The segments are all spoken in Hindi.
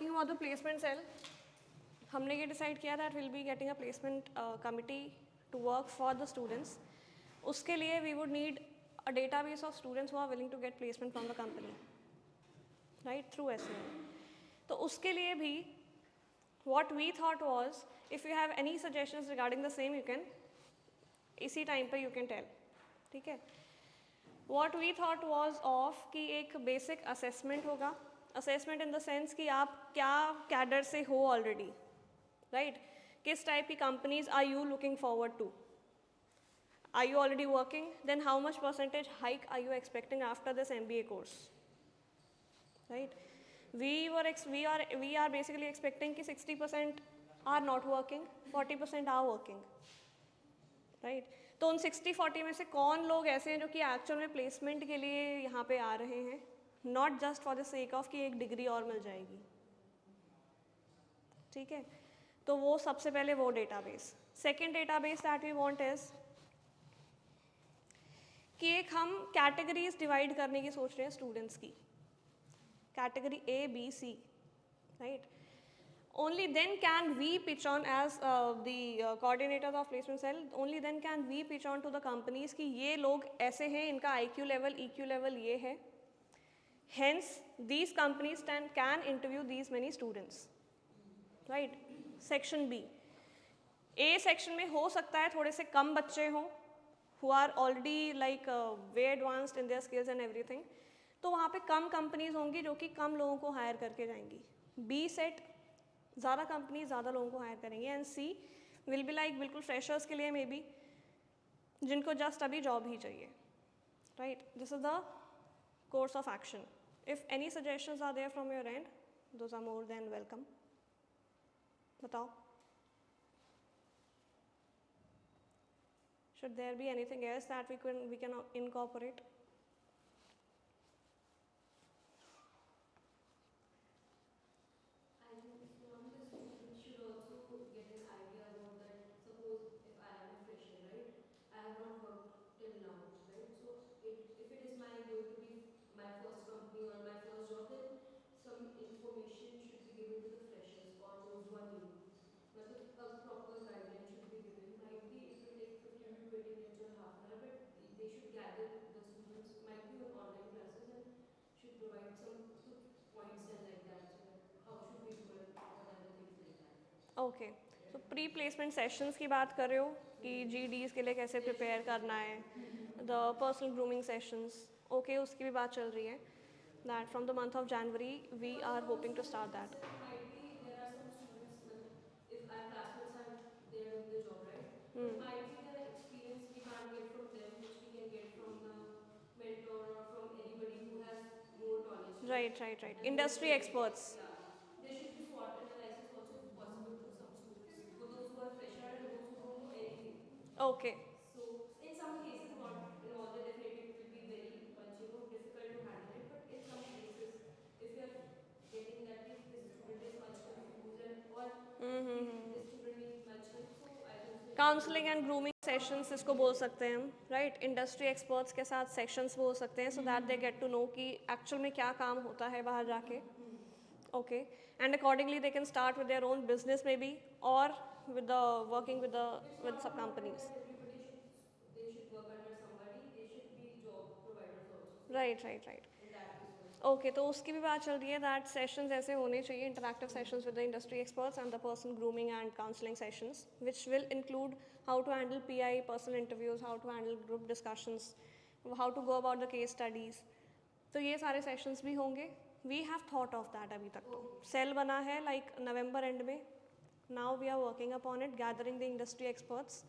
Talking about the placement cell, हमने ये डिसाइड किया that will be getting a placement committee to work for the students. उसके लिए we would need a database of students who are willing to get placement from the company, right, through SEM. तो उसके लिए भी what we thought was, if you have any suggestions regarding the same, you can इसी टाइम पर you can tell, ठीक है. What we thought was of कि एक बेसिक असेसमेंट होगा. असेसमेंट इन द सेंस कि आप क्या कैडर से हो ऑलरेडी, राइट, किस टाइप की companies are you looking forward to. Are you already working? Then how much percentage hike are you expecting after this MBA course? Right? We are basically expecting कि 60% are not working, 40% are working. Right? तो उन 60-40 में से कौन लोग ऐसे हैं जो कि एक्चुअल में प्लेसमेंट के लिए यहाँ पे आ रहे हैं, not just for the sake of कि एक डिग्री और मिल जाएगी, ठीक है. तो वो सबसे पहले वो database. Second database that we want is कि एक हम कैटेगरीज डिवाइड करने की सोच रहे हैं स्टूडेंट्स की, category A, B, C, right? Only then can we pitch on as the coordinators of placement cell, only then can we pitch on to the companies कि ये लोग ऐसे हैं, इनका IQ level, EQ level ये है, hence these companies can interview these many students, right? Section B. A section में हो सकता है थोड़े से कम बच्चे हों who are already like way advanced in their skills and everything, तो वहाँ पे कम कंपनीज होंगी जो कि कम लोगों को हायर करके जाएंगी. B सेट ज़्यादा कंपनी ज़्यादा लोगों को हायर करेंगे. And C will be like बिल्कुल फ्रेशर्स के लिए मे बी, जिनको जस्ट अभी जॉब ही चाहिए, right. This is the course of action. If any suggestions are there from your end, those are more than welcome. बताओ, should there be anything else that we can incorporate? I think from the students should also get an idea about that. Suppose if I am a fresher, right? I have not worked till now, right? So if it is going to be my first company or my first job, then some information should be given to the freshers or those who are new. मतलब a proper guideline should be given. Might be it will take 15 to 20 minutes or half an hour, but they should gather the students. Might be on online classes and should provide some points and like that, so that how should we do and what are the things like that. Okay, तो प्री प्लेसमेंट सेशंस की बात कर रहे हो कि GDs के लिए कैसे प्रिपेयर करना है, the personal grooming sessions, okay, उसकी भी बात चल रही है. That from the month of January we are hoping to start that. Might be there are some students, if our classmates are they are doing the job, right? But might be the experience we can't get from them, which we can get from the mentor or from anybody who has more knowledge. Right, right, right. And more Industry training. experts. Yeah, there should be SWOT analysis also if possible for some students, for those who are fresher and those who don't know anything. Okay. So in some cases, not in all the, definitely it will be very much difficult to handle it. But in some cases, if you are getting that if this student is much confused and or this student needs much help, so I think so. Counselling and grooming sessions इसको बोल सकते हैं हम, राइट. इंडस्ट्री एक्सपर्ट्स के साथ सेक्शंस बोल सकते हैं, so that they get to know कि एक्चुअल में क्या काम होता है बाहर जाके. Okay, and accordingly they can start with their own business maybe, और with the working with some companies. Everybody they should work under somebody. They should be job providers also. So right, right, right. in that case also. Okay, तो उसकी भी बात चल रही है दैट सेशंस ऐसे होने चाहिए, interactive sessions with the industry experts and the person grooming and counselling sessions, which will include how to handle PI personal interviews, how to handle group discussions, how to go about the case studies. तो ये सारे सेशंस भी होंगे. We have thought of that. अभी तक तो सेल बना है लाइक नवंबर एंड में. Now we are working upon it, gathering the industry experts.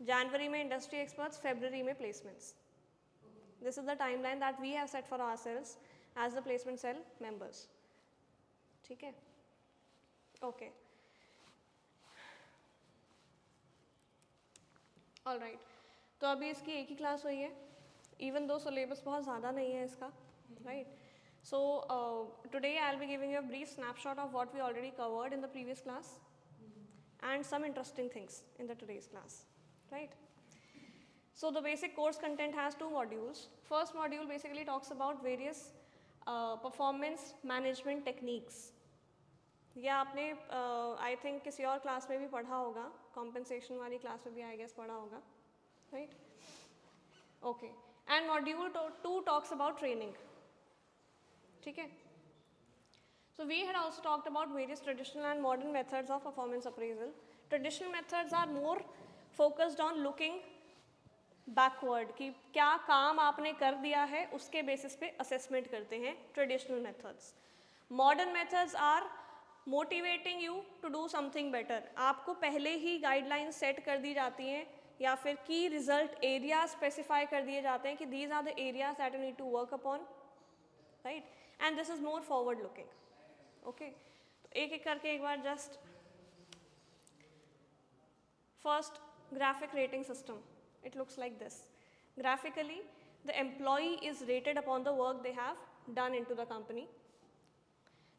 जनवरी में इंडस्ट्री एक्सपर्ट्स, फेब्रवरी में placements. This is the timeline that we have set for ourselves as the placement cell members. ठीक है, ओके, ऑल राइट. तो अभी इसकी एक ही क्लास हुई है, इवन दो सिलेबस बहुत ज़्यादा नहीं है इसका, right. So today I will be giving you a brief snapshot of what we already covered in the previous class and some interesting things in the today's class, right? So the basic course content has two modules. First module basically talks about various performance management techniques, ये आपने आई थिंक किसी और क्लास में भी पढ़ा होगा, कॉम्पेंसेशन वाली क्लास में भी आई गेस पढ़ा होगा, right? Okay, and module 2 talks about training, ठीक है? So we had also talked about various traditional and modern methods of performance appraisal. Traditional methods are more focused on looking backward कि क्या काम आपने कर दिया है उसके बेसिस पे असेसमेंट करते हैं traditional methods. Modern methods are motivating you to do something better. आपको पहले ही गाइडलाइंस सेट कर दी जाती हैं या फिर की रिजल्ट एरिया स्पेसिफाई कर दिए जाते हैं कि these are the areas that you need to work upon, right? And this is more forward looking. Okay, तो एक एक करके एक बार just first graphic rating system. It looks like this. Graphically, the employee is rated upon the work they have done into the company.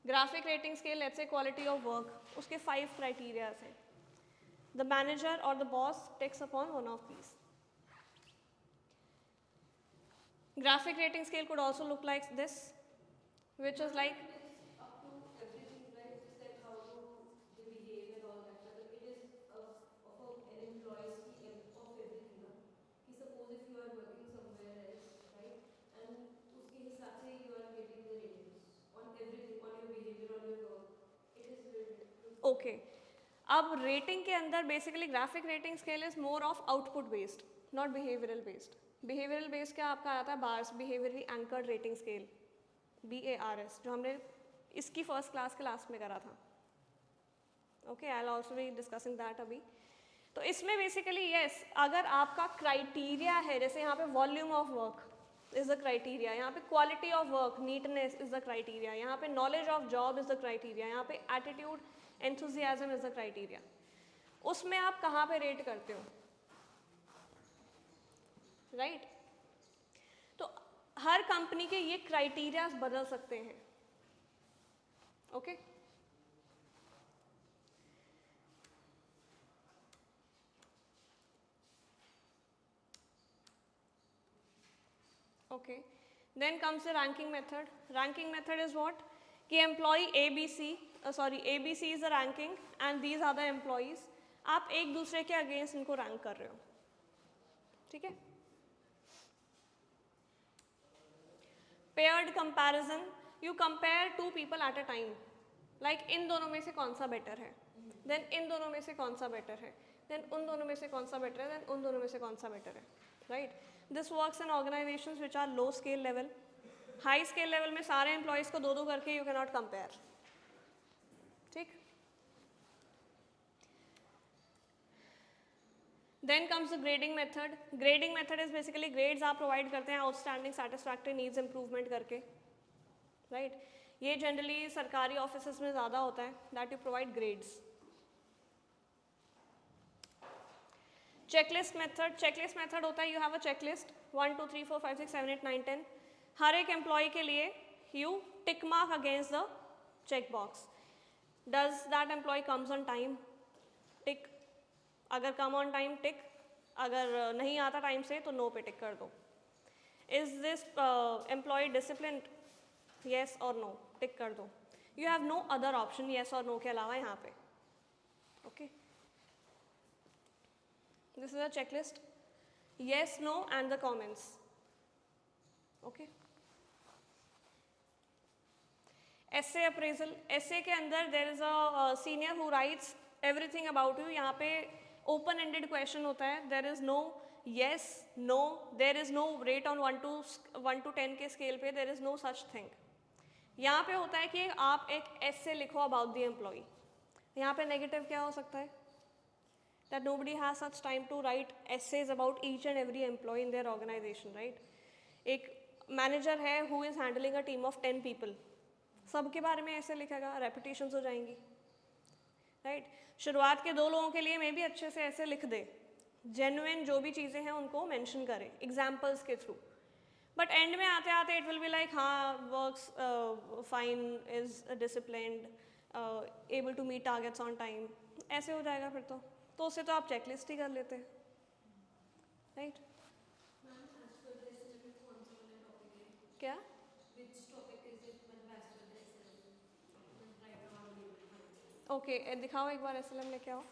Graphic rating scale, let's say quality of work, उसके 5 criteria हैं. The manager or the boss takes upon one of these. Graphic rating scale could also look like this, which is like Up to everything, right? Just like how to they behave and all that. But it is an employee's of everything. Na? कि suppose if you are working somewhere else, right? And उसके हिसाब से you are getting the ratings on everything, on your behavior, on your work. It is related. okay. अब रेटिंग के अंदर basically graphic rating scale is more of output based, not behavioural based. Behavioural based क्या आपका आता है bars, behaviourally anchored rating scale, BARS, जो हमने इसकी फर्स्ट क्लास में करा था. Okay, I will also be discussing that अभी. तो इसमें बेसिकली यस, अगर आपका क्राइटेरिया है, जैसे यहाँ पे volume of work is the criteria, यहाँ पे quality of work, neatness is the criteria, यहाँ पे knowledge of job is the criteria, यहाँ पे attitude, enthusiasm is the criteria, उसमें आप कहाँ पे रेट करते हो, राइट? तो हर कंपनी के ये क्राइटेरिया बदल सकते हैं. Okay, okay, then comes the ranking method. Ranking method is what? कि employee ABC is the ranking and these are the employees. आप एक दूसरे के अगेंस्ट इनको रैंक कर रहे हो, ठीक है? Paired comparison, you compare 2 people at a time, like in दोनों में से कौन सा बेटर है, देन इन दोनों में से कौन सा बेटर है, देन उन दोनों में से कौन सा बेटर है, देन उन दोनों में से कौन सा बेटर है, right? This works in organisations which are low scale level. High scale level में सारे एम्प्लॉयज़ को दो करके यू कैन नॉट कंपेयर, ठीक? Then comes the grading method. Grading method is basically grades आप प्रोवाइड करते हैं आउटस्टैंडिंग, सेटिस्फैक्टरी, नीड्स इंप्रूवमेंट करके, राइट? ये जनरली सरकारी ऑफिस में ज़्यादा होता है that you provide grades. Checklist method, checklist method होता है यू हैव अ चेकलिस्ट 1 2 3 4 5 6 7 8 9 10. हर एक एम्प्लॉय के लिए you tick mark against the check box. Does that employee comes on time, tick. अगर कम ऑन टाइम, टिक. अगर नहीं आता टाइम से तो नो पे टिक कर दो. Is this employee discipline, yes और नो, टिक कर दो. You have no other option yes और नो के अलावा यहाँ पे. Okay, this is a checklist, yes no and the comments. Okay, essay appraisal. Essay के अंदर there is a senior who writes everything about you. यहाँ पे ओपन एंडेड क्वेश्चन होता है. There is no yes no, there is no rate on 1 to 10 के स्केल पे, there is no such thing. यहाँ पे होता है कि आप एक एसे लिखो अबाउट द एम्प्लॉय. यहाँ पे नेगेटिव क्या हो सकता है? That nobody has such time to write essays about each and every employee in their organization, right? एक मैनेजर है who is handling a team of 10 people, सबके बारे में ऐसे लिखेगा, रेपिटेशंस हो जाएंगी, राइट? शुरुआत के 2 लोगों के लिए मैं भी अच्छे से ऐसे लिख दे, जेन्युइन जो भी चीज़ें हैं उनको मेंशन करें एग्जाम्पल्स के थ्रू. बट एंड में आते आते इट विल बी लाइक हाँ works fine, is disciplined, able to meet targets on time, ऐसे हो जाएगा फिर तो उससे तो आप चेकलिस्ट ही कर लेते हैं, राइट? क्या? Which topic is it? As per the SLM, right now available. Okay दिखाओ एक बार SLM लेके आओ.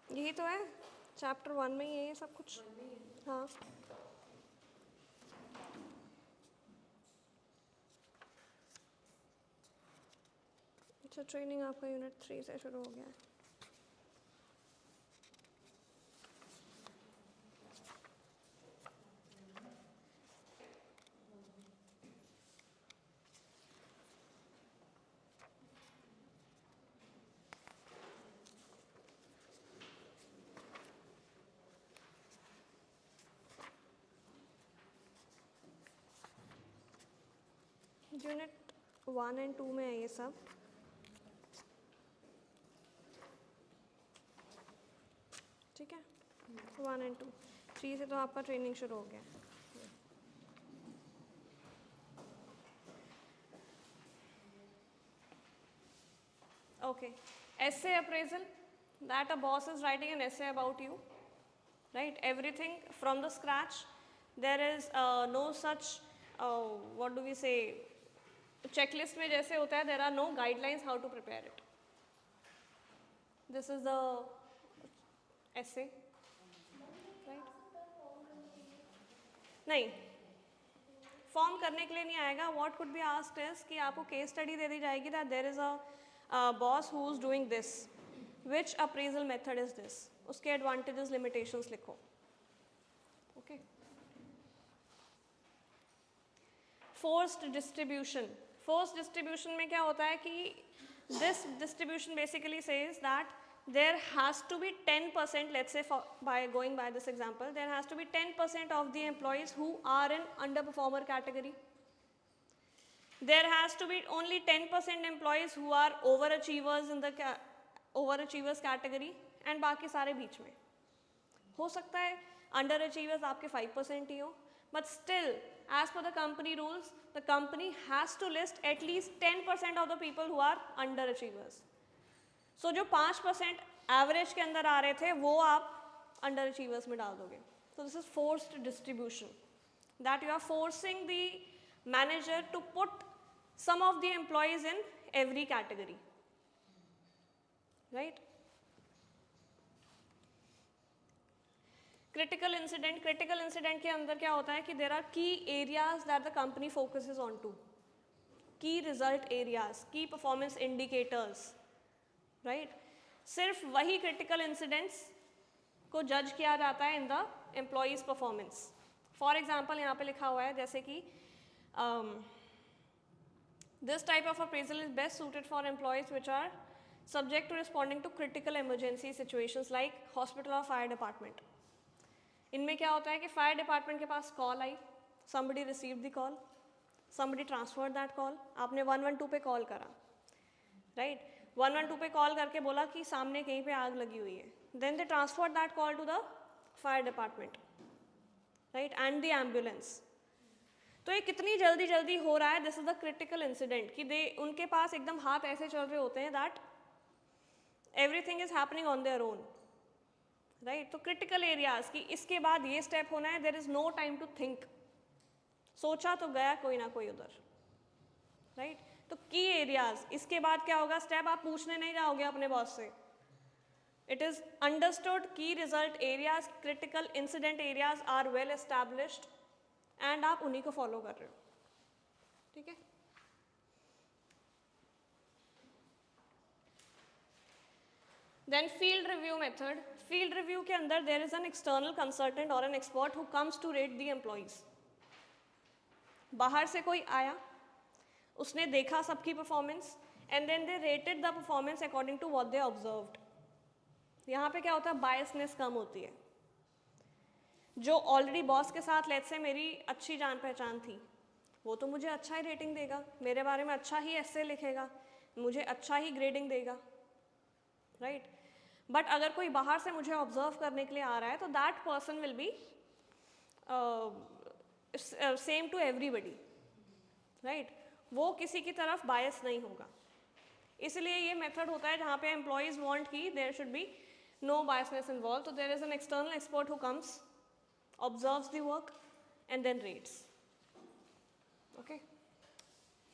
यही तो है, चैप्टर 1 में ही है ये सब कुछ. हाँ. अच्छा ट्रेनिंग आपका यूनिट 3 से शुरू हो गया है. यूनिट 1 एंड 2 में है ये सब. ठीक है, 1 एंड 2. 3 से तो आपका ट्रेनिंग शुरू हो गया. Okay, essay appraisal, that a boss is writing an essay about you, right? Everything from the scratch. There is no such what do we say, checklist में जैसे होता है, there are no guidelines how to prepare it. This is the essay, right? नहीं, फॉर्म करने के लिए नहीं आएगा. What could be asked is कि आपको केस स्टडी दे दी जाएगी that there is a boss who is doing this. Which appraisal method is this? उसके advantages, limitations लिखो. Okay. Forced distribution. Forced distribution में क्या होता है कि this distribution basically says that there has to be 10%, let's say by going by this example, there has to be 10% of the employees who are in underperformer category. There has to be only 10% employees who are overachievers in the overachievers category and बाकी सारे बीच में. हो सकता है underachievers आपके 5% ही हो, but still as per the company rules, the company has to list at least 10% of the people who are underachievers. So जो 5% एवरेज के अंदर आ रहे थे वो आप अंडर अचीवर्स में डाल दोगे. So this is forced distribution, that you are forcing the manager to put some of the employees in every category, right? Critical incident. Critical incident के अंदर क्या होता है कि there are key areas that the company focuses on to, key result areas, key performance indicators, right? सिर्फ वही क्रिटिकल इंसिडेंट्स को जज किया जाता है in the employees performance. For example यहाँ पे लिखा हुआ है जैसे कि this type of appraisal is best suited for employees which are subject to responding to critical emergency situations like hospital और फायर डिपार्टमेंट. इनमें क्या होता है कि फायर डिपार्टमेंट के पास कॉल आई, somebody received the call, somebody transferred that call, आपने 112 पे कॉल करा, राइट? 112 पे कॉल करके बोला कि सामने कहीं पे आग लगी हुई है. Then they transfer that call to the fire department, right, and the ambulance. तो ये कितनी जल्दी जल्दी हो रहा है, this is the critical incident कि दे उनके पास एकदम हाथ ऐसे चल रहे होते हैं that everything is happening on their own, right? तो क्रिटिकल एरियाज की इसके बाद ये स्टेप होना है, there is no time to think. सोचा तो गया कोई ना कोई उधर, राइट? तो की एरियाज, इसके बाद क्या होगा स्टेप, आप पूछने नहीं जाओगे अपने बॉस से. इट इज अंडरस्टूड की result areas, critical incident areas are well established and आप उन्हीं को फॉलो कर रहे हो. ठीक है. Then field review method. Field review के अंदर there is an external consultant और an expert who comes to rate the employees. बाहर से कोई आया, उसने देखा सबकी performance and then they rated the performance according to what they observed. यहाँ पे क्या होता है, बायसनेस कम होती है. जो ऑलरेडी बॉस के साथ लेट्स से मेरी अच्छी जान पहचान थी, वो तो मुझे अच्छा ही रेटिंग देगा, मेरे बारे में अच्छा ही एस्से लिखेगा, मुझे अच्छा ही ग्रेडिंग देगा, राइट? बट अगर कोई बाहर से मुझे ऑब्जर्व करने के लिए आ रहा है तो that person will be same to everybody, right? वो किसी की तरफ बायस नहीं होगा. इसलिए ये मेथड होता है जहाँ पे एम्प्लॉयज़ वांट कि there should be no biasness involved. So there is an external expert who comes, observes the work and then rates. Okay,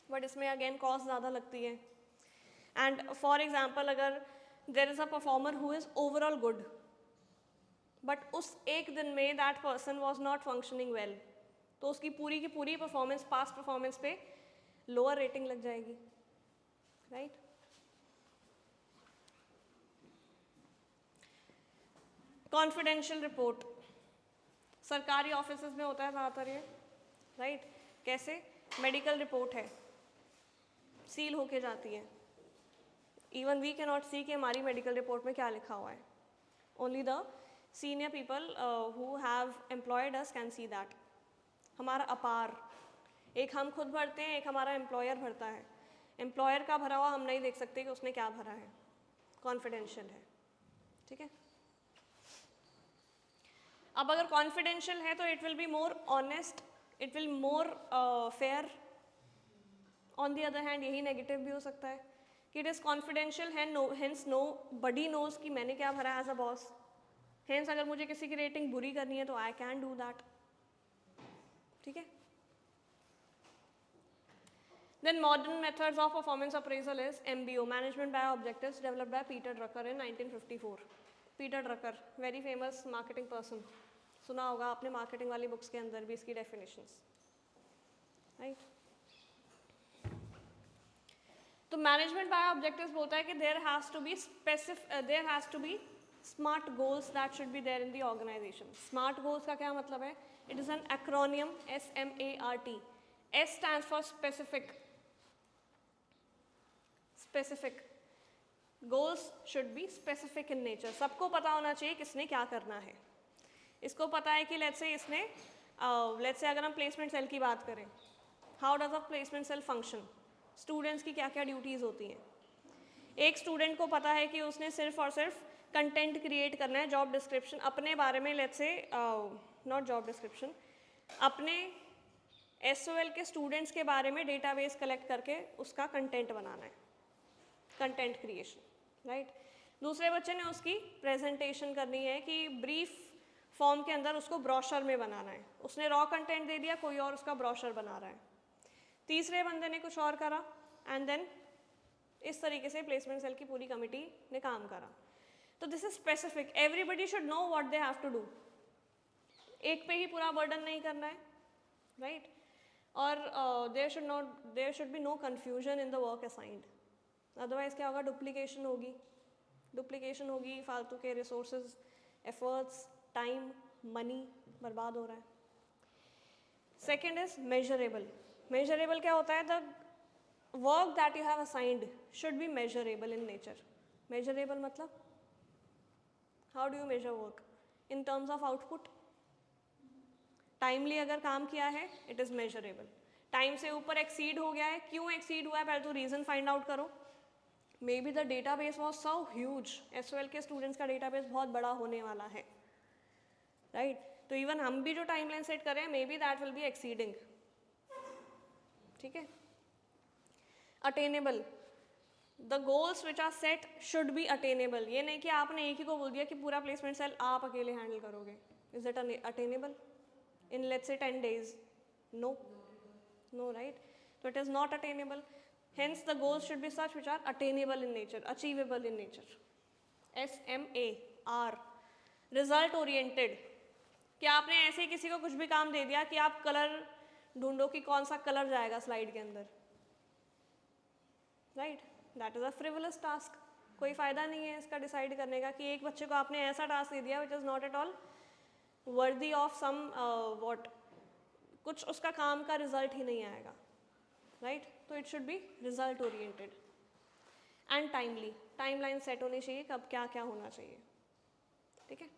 but इसमें again cost ज़्यादा लगती है. And for example, अगर there is a performer who is overall good, but उस एक दिन में that person was not functioning well, तो उसकी पूरी की पूरी performance, past performance पे lower rating लग जाएगी, right? Confidential report, सरकारी ऑफिसेज में होता है ज़्यादातर ये, राइट? कैसे? मेडिकल रिपोर्ट है, सील होके जाती है. इवन वी कैन नॉट सी कि हमारी मेडिकल रिपोर्ट में क्या लिखा हुआ है. Only the senior people who have employed us can see that. हमारा अपार, एक हम खुद भरते हैं, एक हमारा एम्प्लॉयर भरता है. एम्प्लॉयर का भरा हुआ हम नहीं देख सकते कि उसने क्या भरा है, कॉन्फिडेंशियल है. ठीक है. अब अगर कॉन्फिडेंशियल है तो it will be more honest, it will more fair. On the other hand यही नेगेटिव भी हो सकता है कि इट इज़ कॉन्फिडेंशियल है, हेंस नो बडी नोज कि मैंने क्या भरा एज अ बॉस. हेंस अगर मुझे किसी की रेटिंग बुरी करनी है तो आई कैन डू दैट. ठीक है. Then modern methods of performance appraisal is MBO, Management by Objectives, developed by Peter Drucker in 1954. Peter Drucker, very famous marketing person. सुना होगा आपने मार्केटिंग वाली बुक्स के अंदर भी इसकी डेफिनेशंस, राइट? तो मैनेजमेंट बाय ऑब्जेक्टिव्स बोलता है कि there has to be smart goals that should be there in the organisation. Smart goals का क्या मतलब है? It is an acronym, SMART. S stands for specific. Specific goals should be specific in nature. सबको पता होना चाहिए किसने क्या करना है. इसको पता है कि लेट्स से इसने अगर हम प्लेसमेंट सेल की बात करें, how does a placement cell function, students की क्या क्या ड्यूटीज़ होती हैं. एक स्टूडेंट को पता है कि उसने सिर्फ और सिर्फ कंटेंट क्रिएट करना है, जॉब डिस्क्रिप्शन अपने बारे में, लेट्स से नॉट जॉब डिस्क्रिप्शन, अपने SOL के स्टूडेंट्स के बारे में डेटाबेस कलेक्ट करके उसका कंटेंट बनाना है, कंटेंट क्रिएशन, राइट? दूसरे बच्चे ने उसकी प्रेजेंटेशन करनी है कि ब्रीफ फॉर्म के अंदर उसको ब्रोशर में बनाना है. उसने रॉ कंटेंट दे दिया, कोई और उसका ब्रोशर बना रहा है. तीसरे बंदे ने कुछ और करा एंड देन इस तरीके से प्लेसमेंट सेल की पूरी कमिटी ने काम करा. तो this is specific. Everybody should know what they have to do. एक पे ही पूरा बर्डन नहीं करना है, राइट? और there should be no confusion in the work assigned. Otherwise क्या होगा? डुप्लीकेशन होगी, फालतू के रिसोर्सेज, एफर्ट्स, टाइम, मनी बर्बाद हो रहा है. Second is measurable. मेजरेबल क्या होता है? The work that you have assigned should be measurable in nature. Measurable मतलब how do you measure work? In terms of output. Timely अगर काम किया है, इट इज़ मेजरेबल. टाइम से ऊपर एक्सीड हो गया है, क्यों एक्सीड हुआ है पहले तो रीज़न फाइंड आउट करो. May be the database was so huge, SOL के स्टूडेंट्स का डेटाबेस बहुत बड़ा होने वाला है, राइट? तो इवन हम भी जो टाइमलाइन सेट करें, maybe that will be exceeding. ठीक है. Attainable. The goals which are set should be attainable. ये नहीं कि आपने एक ही को बोल दिया कि पूरा प्लेसमेंट सेल आप अकेले हैंडल करोगे. Is it attainable in let's say 10 days? No, right? So it is not attainable. Hence the goals should be such which are attainable in nature, achievable in nature. SMAR, result oriented. क्या आपने ऐसे ही किसी को कुछ भी काम दे दिया कि आप कलर ढूंढो कि कौन सा कलर जाएगा स्लाइड के अंदर, right? That is a frivolous task. कोई फायदा नहीं है इसका डिसाइड करने का कि एक बच्चे को आपने ऐसा टास्क दे दिया which is not at all worthy of somewhat, कुछ उसका काम का रिजल्ट ही नहीं आएगा, राइट? तो it should be result oriented and timely. Timeline set होनी चाहिए कब क्या क्या होना चाहिए. ठीक है.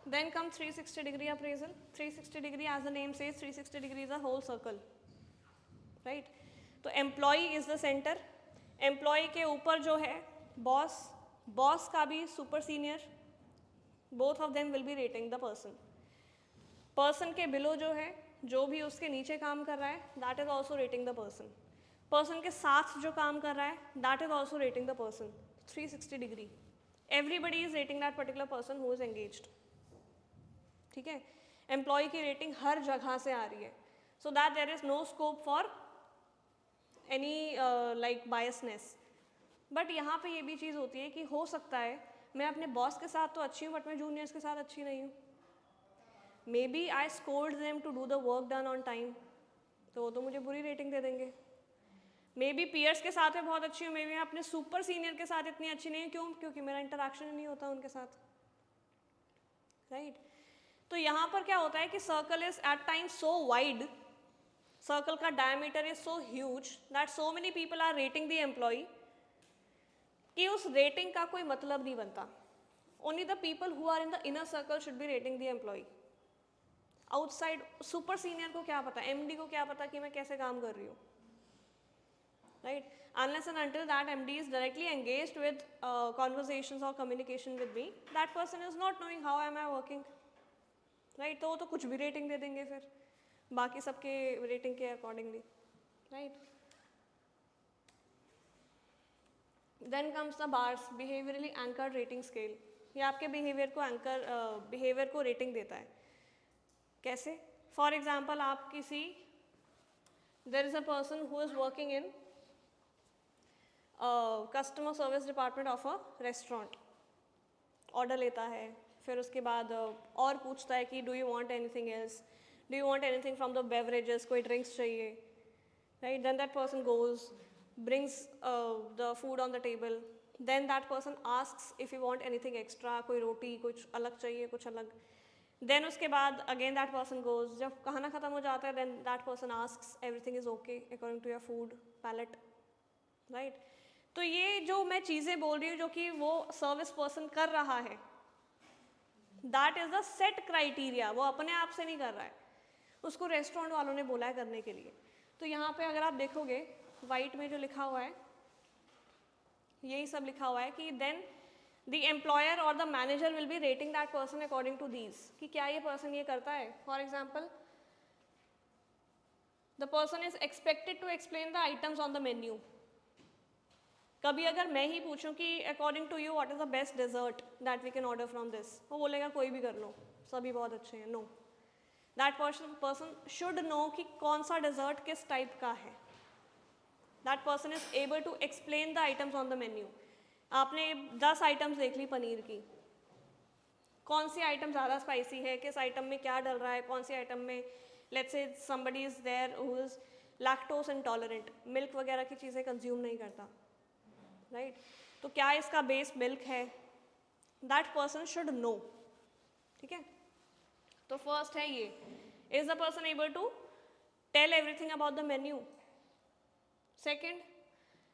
Then come 360 degree appraisal. 360 degree as the name says, 360 degree is a whole circle, right? तो employee is the centre. Employee के ऊपर जो है बॉस, बॉस का भी super senior, both of them will be rating the person. Person के बिलो जो है, जो भी उसके नीचे काम कर रहा है, that is also rating the person. Person के साथ जो काम कर रहा है that is also rating the person 360 degree. Everybody is rating that particular person who is engaged. ठीक है, एम्प्लॉय की रेटिंग हर जगह से आ रही है, so that there is no scope for any like biasness. But यहाँ पे ये भी चीज़ होती है कि हो सकता है मैं अपने बॉस के साथ तो अच्छी हूँ बट मैं जूनियर्स के साथ अच्छी नहीं हूँ. Maybe I scold them to do the work done on time, तो वो तो मुझे बुरी रेटिंग दे देंगे. मे बी पीयर्स के साथ मैं बहुत अच्छी हूँ, मे बी मैं अपने सुपर सीनियर के साथ इतनी अच्छी नहीं हूँ. क्यों? क्योंकि मेरा इंटरेक्शन नहीं होता उनके साथ, राइट. तो यहाँ पर क्या होता है कि circle is at times so wide, circle का diameter is so huge that so many people are rating the employee कि उस रेटिंग का कोई मतलब नहीं बनता. Only the people who are in the inner circle should be rating the employee. Outside super senior को क्या पता, एमडी को क्या पता कि मैं कैसे काम कर रही हूँ, right. Unless and until that MD is directly engaged with conversations or communication with me, that person is not knowing how am I working, right. तो वो तो कुछ भी रेटिंग दे देंगे फिर बाकी सबके रेटिंग के accordingly, right. Then comes the bars, behaviourally anchored rating scale. ये आपके बिहेवियर को रेटिंग देता है. कैसे? फॉर एग्जाम्पल आप किसी, there is a person who is working in customer service department of a restaurant. Order लेता है, फिर उसके बाद और पूछता है कि do you want anything else, do you want anything from the beverages, कोई ड्रिंक्स चाहिए, right. Then that person goes, brings the food on the table. Then that person asks if you want anything extra, कोई रोटी कुछ अलग चाहिए, कुछ अलग. Then उसके बाद again that person goes, जब खाना ख़त्म हो जाता है then that person asks everything is okay according to your food palette, right. तो ये जो मैं चीज़ें बोल रही हूँ जो कि वो सर्विस पर्सन कर रहा है, that is the set criteria. वो अपने आप से नहीं कर रहा है, उसको रेस्टोरेंट वालों ने बोला है करने के लिए. तो यहाँ पे अगर आप देखोगे वाइट में जो लिखा हुआ है, यही सब लिखा हुआ है कि देन द एम्प्लॉयर और the manager will be rating that person according to these, कि क्या ये पर्सन ये करता है. For example, the person is expected to explain the items on the menu. कभी अगर मैं ही पूछूं कि according to you what is the best dessert that we can order from this, वो बोलेगा कोई भी कर लो, सभी बहुत अच्छे हैं. No, that person should know कि कौन सा डेजर्ट किस टाइप का है. That person is able to explain the items on the menu. आपने 10 आइटम्स देख ली पनीर की, कौन सी आइटम ज़्यादा स्पाइसी है, किस आइटम में क्या डल रहा है, कौन सी आइटम में let's say somebody is there who is lactose intolerant, milk वगैरह की चीज़ें कंज्यूम नहीं करता, राइट. तो क्या इसका बेस मिल्क है, दैट पर्सन शुड नो. ठीक है, तो फर्स्ट है ये, is the person able to tell everything about the menu. Second,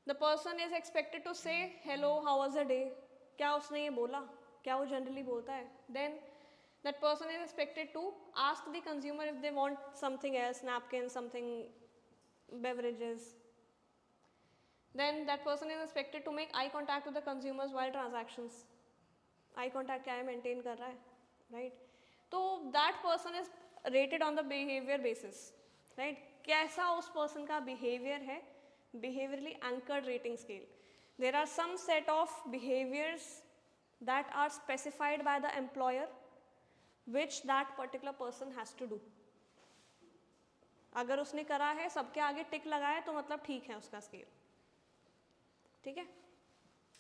the person is expected to say hello how was the day, क्या उसने ये बोला, क्या वो जनरली बोलता है. Then that person is expected to ask the consumer if they want something else, napkin, something beverages. Then that person is expected to make eye contact with the consumers while transactions. Eye contact क्या है, maintain कर रहा है, right? तो that person is rated on the behavior basis, right? कैसा उस person का behavior है, behaviorally anchored rating scale. There are some set of behaviors that are specified by the employer which that particular person has to do. अगर उसने करा है, सबके आगे टिक लगाए तो मतलब ठीक है उसका स्केल. ठीक है,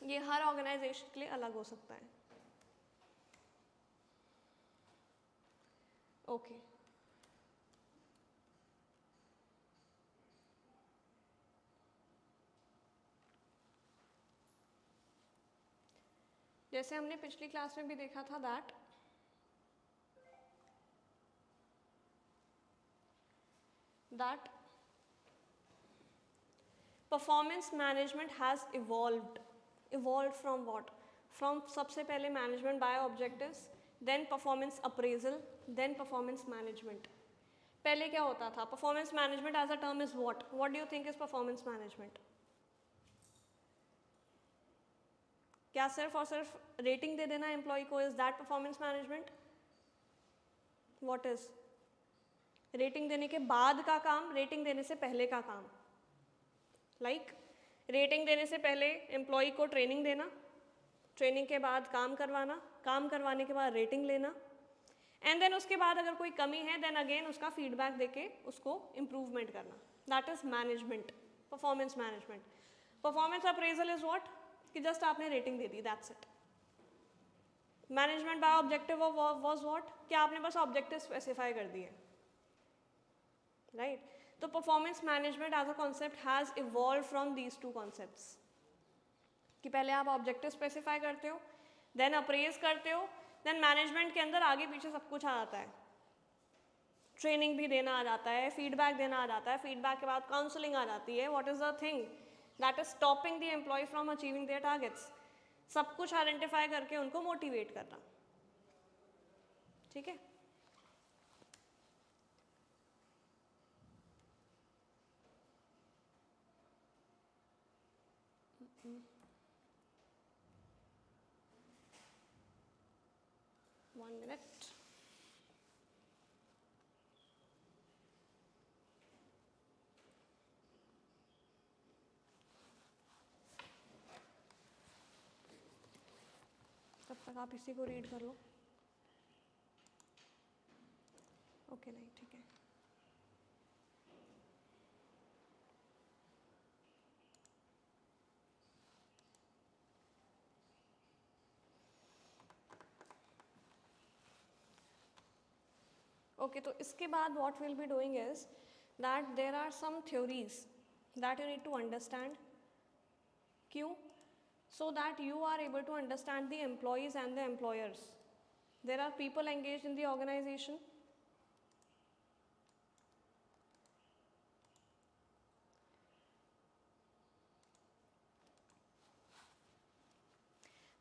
ये हर ऑर्गेनाइजेशन के लिए अलग हो सकता है. ओके, जैसे हमने पिछली क्लास में भी देखा था that performance management has evolved from what, from सबसे पहले management by objectives, then performance appraisal, then performance management. पहले क्या होता था, performance management as a term is what do you think is performance management? क्या सिर्फ और सिर्फ रेटिंग दे देना एम्प्लॉय को, is that performance management? What is rating देने के बाद का काम, रेटिंग देने से पहले का काम, लाइक रेटिंग देने से पहले एम्प्लॉय को ट्रेनिंग देना, ट्रेनिंग के बाद काम करवाना, काम करवाने के बाद रेटिंग लेना, एंड देन उसके बाद अगर कोई कमी है देन अगेन उसका फीडबैक देके उसको इम्प्रूवमेंट करना. That is management, performance management. Performance appraisal is what, कि जस्ट आपने रेटिंग दे दी, that's it. Management by objective was what, कि आपने बस ऑब्जेक्टिव स्पेसिफाई कर दिए, राइट. तो performance management as a concept has evolve from these two concepts, कि पहले आप ऑब्जेक्टिव स्पेसिफाई करते हो, देन अप्रेज करते हो, देन मैनेजमेंट के अंदर आगे पीछे सब कुछ आ जाता है. ट्रेनिंग भी देना आ जाता है, फीडबैक देना आ जाता है, फीडबैक के बाद काउंसलिंग आ जाती है. What is the thing that is stopping the employee from achieving their targets, सब कुछ आइडेंटिफाई करके उनको मोटिवेट करना. ठीक है. One minute. तब तक आप इसी को रीड कर लो. ओके नहीं ठीक है. ओके, तो इसके बाद what will be doing is that there are some theories that you need to understand. क्यों? So that you are able to understand the employees and the employers. There are people engaged in the organization.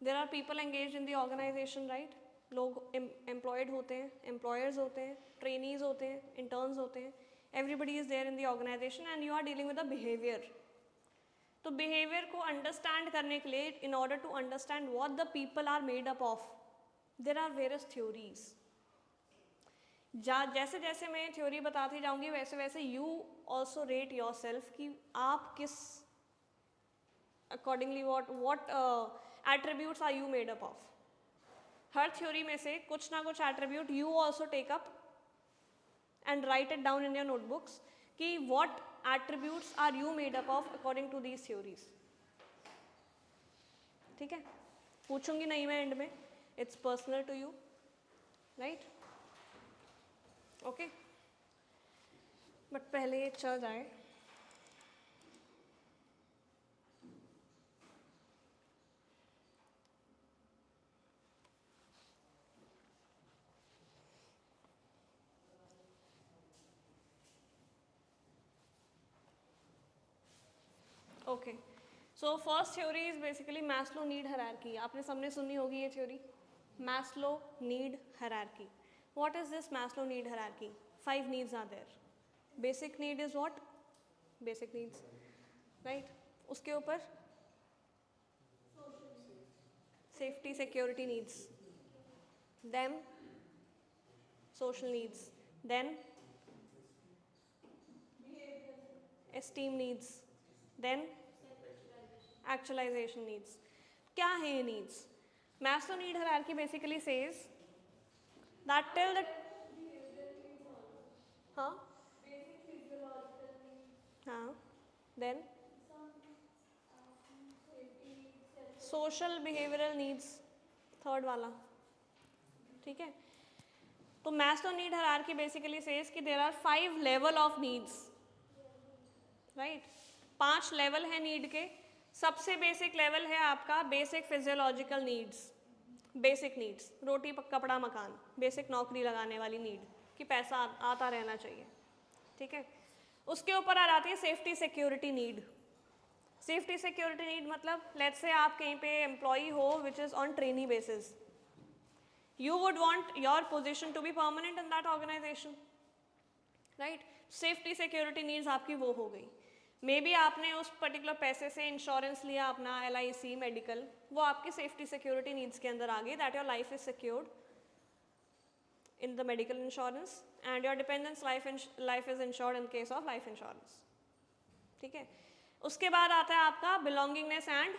There are people engaged in the organization, right? लोग employed होते हैं, employers होते हैं, trainees होते हैं, interns होते हैं. Everybody is there in the organization and you are dealing with the behavior. तो बिहेवियर को अंडरस्टैंड करने के लिए, in order to understand what the people are made up of, there are various theories. जैसे जैसे मैं थ्योरी बताती जाऊंगी वैसे वैसे you also rate yourself कि आप किस accordingly what attributes are you made up of. हर थ्योरी में से कुछ ना कुछ attribute you also take up and write it down in your notebooks कि what attributes are you made up of according to these theories. ठीक है, पूछूंगी नहीं मैं एंड में, it's personal to you, right? Okay, but पहले ये चल जाए. Okay, so first theory is basically Maslow need hierarchy. आपने सबने सुनी होगी ये theory, Maslow need hierarchy. What is this Maslow need hierarchy? 5 needs are there. Basic need is what? Basic needs, right. उसके ऊपर safety security needs, then social needs, then esteem needs, then actualisation needs. क्या है ये needs? Maslow need hierarchy basically says that till the हाँ हाँ then social behavioural needs, third वाला. ठीक है, तो Maslow need hierarchy basically says कि there are 5 level of needs, right. 5 level है नीड के. सबसे बेसिक लेवल है आपका basic physiological needs. Basic needs, रोटी कपड़ा मकान, बेसिक नौकरी लगाने वाली नीड कि पैसा आता रहना चाहिए. ठीक है, उसके ऊपर आ जाती है safety security need. Safety security need मतलब लेट्स से आप कहीं पे एम्प्लॉई हो which is on trainee basis, you would want your position to be permanent in that organization, right? Safety security needs आपकी वो हो गई. मे बी आपने उस पर्टिकुलर पैसे से इंश्योरेंस लिया अपना LIC मेडिकल, वो आपकी सेफ्टी सिक्योरिटी नीड्स के अंदर आ गई, that your life is secured in the medical insurance and your dependence life is insured in case of life insurance. ठीक है, उसके बाद आता है आपका बिलोंगिंगनेस एंड,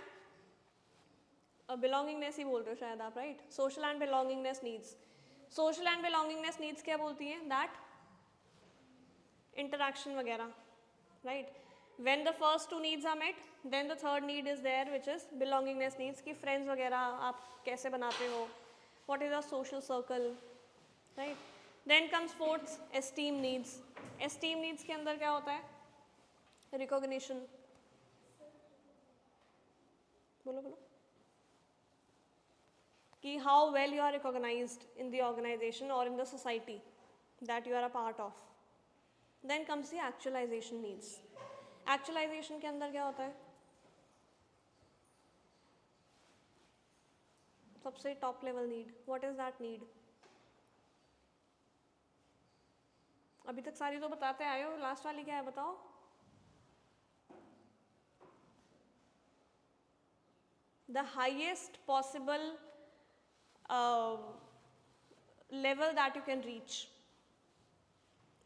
बिलोंगिंगनेस ही बोल रहे हो शायद आप, right, social and belongingness needs. Social and belongingness needs क्या बोलती हैं? दैट इंटरैक्शन वगैरह, right. When the first two needs are met, then the third need is there, which is belongingness needs, कि friends वगैरह आप कैसे बनाते हो, what is a social circle, right. Then comes fourth, esteem needs. Esteem needs के अंदर क्या होता है? Recognition. बोलो बोलो. कि how well you are recognized in the organization or in the society that you are a part of. Then comes the actualization needs. Actualization के अंदर क्या होता है? सबसे top level need. What is that need? अभी तक सारी तो बताते आए हो, लास्ट वाली क्या है बताओ? The highest possible level that you can reach,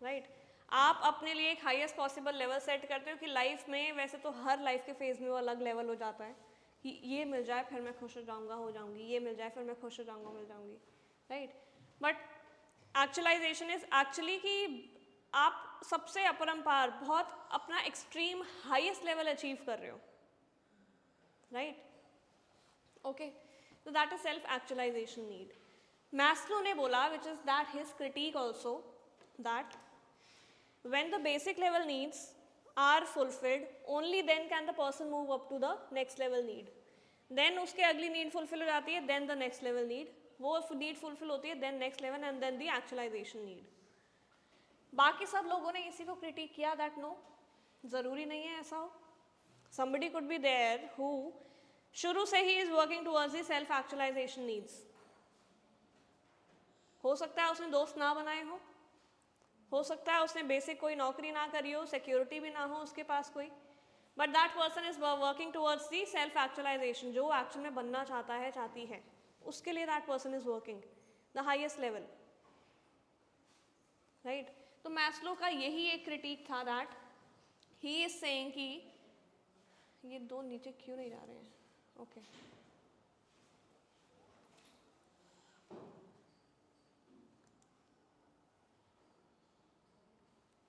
right. आप अपने लिए एक हाईएस्ट पॉसिबल लेवल सेट करते हो कि लाइफ में, वैसे तो हर लाइफ के फेज में वो अलग लेवल हो जाता है कि ये मिल जाए फिर मैं खुश हो जाऊंगा, हो जाऊंगी, ये मिल जाए फिर मैं खुश हो जाऊंगा, मिल जाऊंगी, right. But actualisation is actually कि आप सबसे अपरंपार, बहुत अपना एक्सट्रीम हाईएस्ट लेवल अचीव कर रहे हो, राइट. ओके, तो that is self actualization need. Maslow ने बोला, which is that his critic also, that when the basic level needs are fulfilled, only then can the person move up to the next level need. Then उसके अगली need fulfill हो जाती है, then the next level need, वो need fulfill होती है, then next level and then the actualization need. बाकी सब लोगों ने इसी को क्रिटिक किया that no, ज़रूरी नहीं है ऐसा हो. Somebody could be there who शुरू से ही is working towards the self actualization needs. हो सकता है उसने दोस्त ना बनाए हो सकता है उसने बेसिक कोई नौकरी ना करी हो, सिक्योरिटी भी ना हो उसके पास कोई, but that person is working towards the self actualisation. जो एक्चुअल में बनना चाहता है, चाहती है, उसके लिए that person is working the highest level, right. तो मैस्लो का यही एक क्रिटिक था, दैट ही इज सेइंग कि ये दो नीचे क्यों नहीं जा रहे हैं? Okay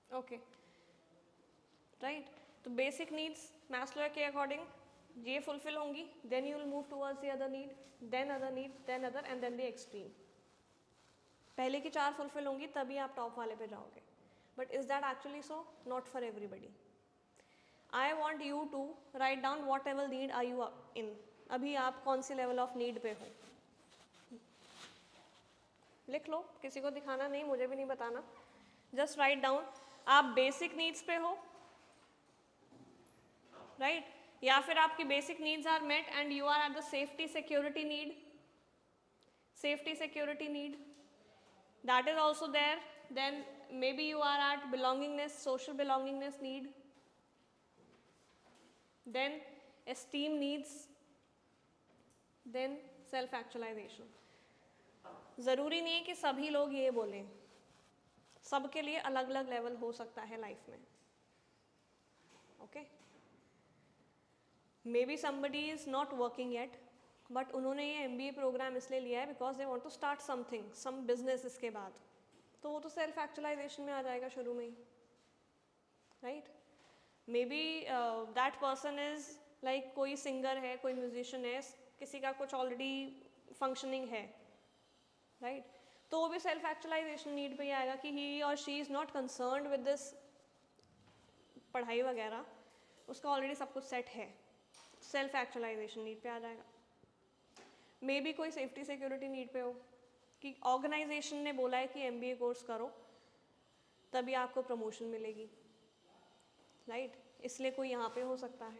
okay, right. तो बेसिक नीड्स मैस्लो के अकॉर्डिंग ये फुलफिल होंगी, then you will move towards the other need, then other need, then other and then the extreme. पहले की चार फुलफिल होंगी तभी आप टॉप वाले पे जाओगे. But is that actually so? Not for everybody. I want you to write down whatever need are you in. अभी आप कौन सी लेवल ऑफ नीड पे हो, लिख लो. किसी को दिखाना नहीं, मुझे भी नहीं बताना. Just write down. आप बेसिक नीड्स पे हो, राइट, या फिर आपकी basic needs are met and you are at the safety security need. Safety security need that is also there. Then maybe you are at belongingness, social belongingness need. Then esteem needs, then self actualisation. ज़रूरी नहीं है कि सभी लोग ये बोलें, सबके लिए अलग अलग लेवल हो सकता है लाइफ में. Okay, maybe somebody is not working yet, but उन्होंने ये MBA प्रोग्राम इसलिए लिया है because they want to start something, some business इसके बाद. तो वो तो सेल्फ एक्चुअलाइजेशन में आ जाएगा शुरू में ही, right. Maybe that person is like कोई सिंगर है, कोई म्यूजिशियन है, किसी का कुछ ऑलरेडी फंक्शनिंग है, राइट. तो वो भी सेल्फ एक्चुअलाइजेशन नीड पे ही आएगा कि ही और she is not concerned with this पढ़ाई वगैरह, उसका ऑलरेडी सब कुछ सेट है, सेल्फ एक्चुअलाइजेशन नीड पे आ जाएगा. मे बी कोई सेफ्टी सिक्योरिटी नीड पे हो कि ऑर्गेनाइजेशन ने बोला है कि MBA कोर्स करो तभी आपको प्रमोशन मिलेगी, राइट, इसलिए कोई यहाँ पे हो सकता है.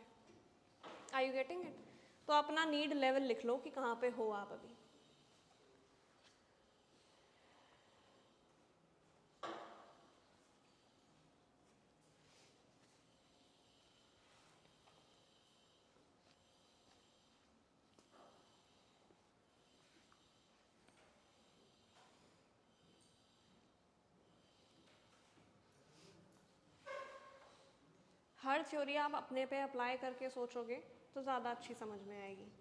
Are you getting it? तो अपना नीड लेवल लिख लो कि कहाँ पे हो आप अभी. हर थ्योरी आप अपने पे अप्लाई करके सोचोगे तो ज़्यादा अच्छी समझ में आएगी.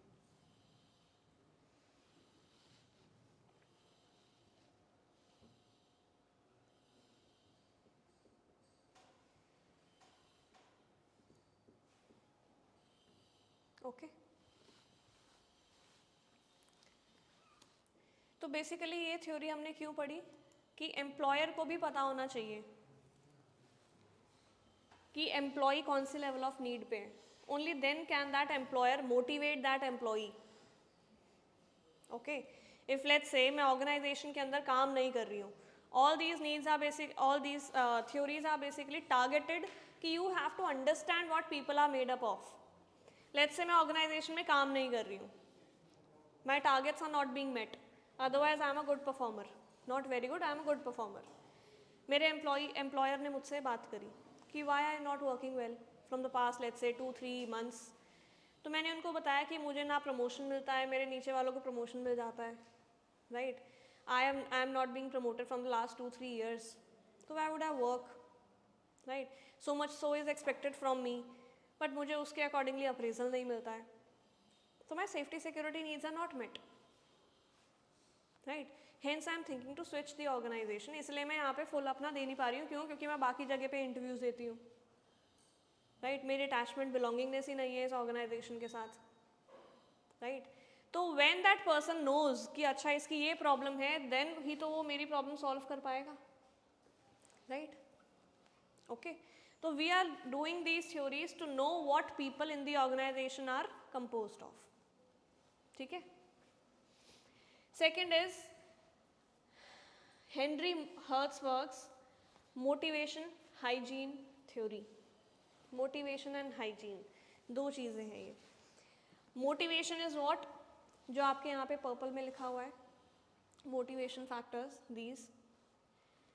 ओके. तो बेसिकली ये थ्योरी हमने क्यों पढ़ी कि एम्प्लॉयर को भी पता होना चाहिए कि एम्प्लॉय कौन से लेवल ऑफ नीड पे है. Only then can that employer motivate that employee. Okay. If let's say मैं ऑर्गेनाइजेशन के अंदर काम नहीं कर रही हूँ, all these needs are basic, all these theories are basically targeted कि you have to understand what people are made up of. Let's say मैं ऑर्गेनाइजेशन में काम नहीं कर रही हूँ, my targets are not being met, otherwise I am a good performer. Not very good, I am a good performer. मेरे एम्प्लॉयर ने मुझसे बात करी कि why I not working well from the past let's say 2-3 months. तो मैंने उनको बताया कि मुझे ना प्रमोशन मिलता है, मेरे नीचे वालों को प्रमोशन मिल जाता है, right. I am not being promoted from the last 2-3 years. तो why would I work, right. So much so is expected from me, but मुझे उसके अकॉर्डिंगली अप्रेजल नहीं मिलता है. तो my safety security needs are not met, right. Hence I am thinking to switch the organisation. इसलिए मैं यहाँ पे फुल अपना दे नहीं पा रही हूँ. क्यों? क्योंकि मैं बाकी जगह पे इंटरव्यूज देती हूँ, राइट. मेरी अटैचमेंट बिलोंगिंगनेस ही नहीं है इस ऑर्गेनाइजेशन के साथ, राइट. तो व्हेन दैट पर्सन नोज कि अच्छा इसकी ये प्रॉब्लम है, देन ही तो वो मेरी प्रॉब्लम सॉल्व कर पाएगा, राइट. ओके. तो we are doing these theories to know what people in the organisation are composed of. ठीक है. Second is Henry Herzberg's motivation hygiene theory. Motivation and hygiene दो चीज़ें हैं ये. मोटिवेशन इज व्हाट, जो आपके यहाँ पे पर्पल में लिखा हुआ है, motivation factors,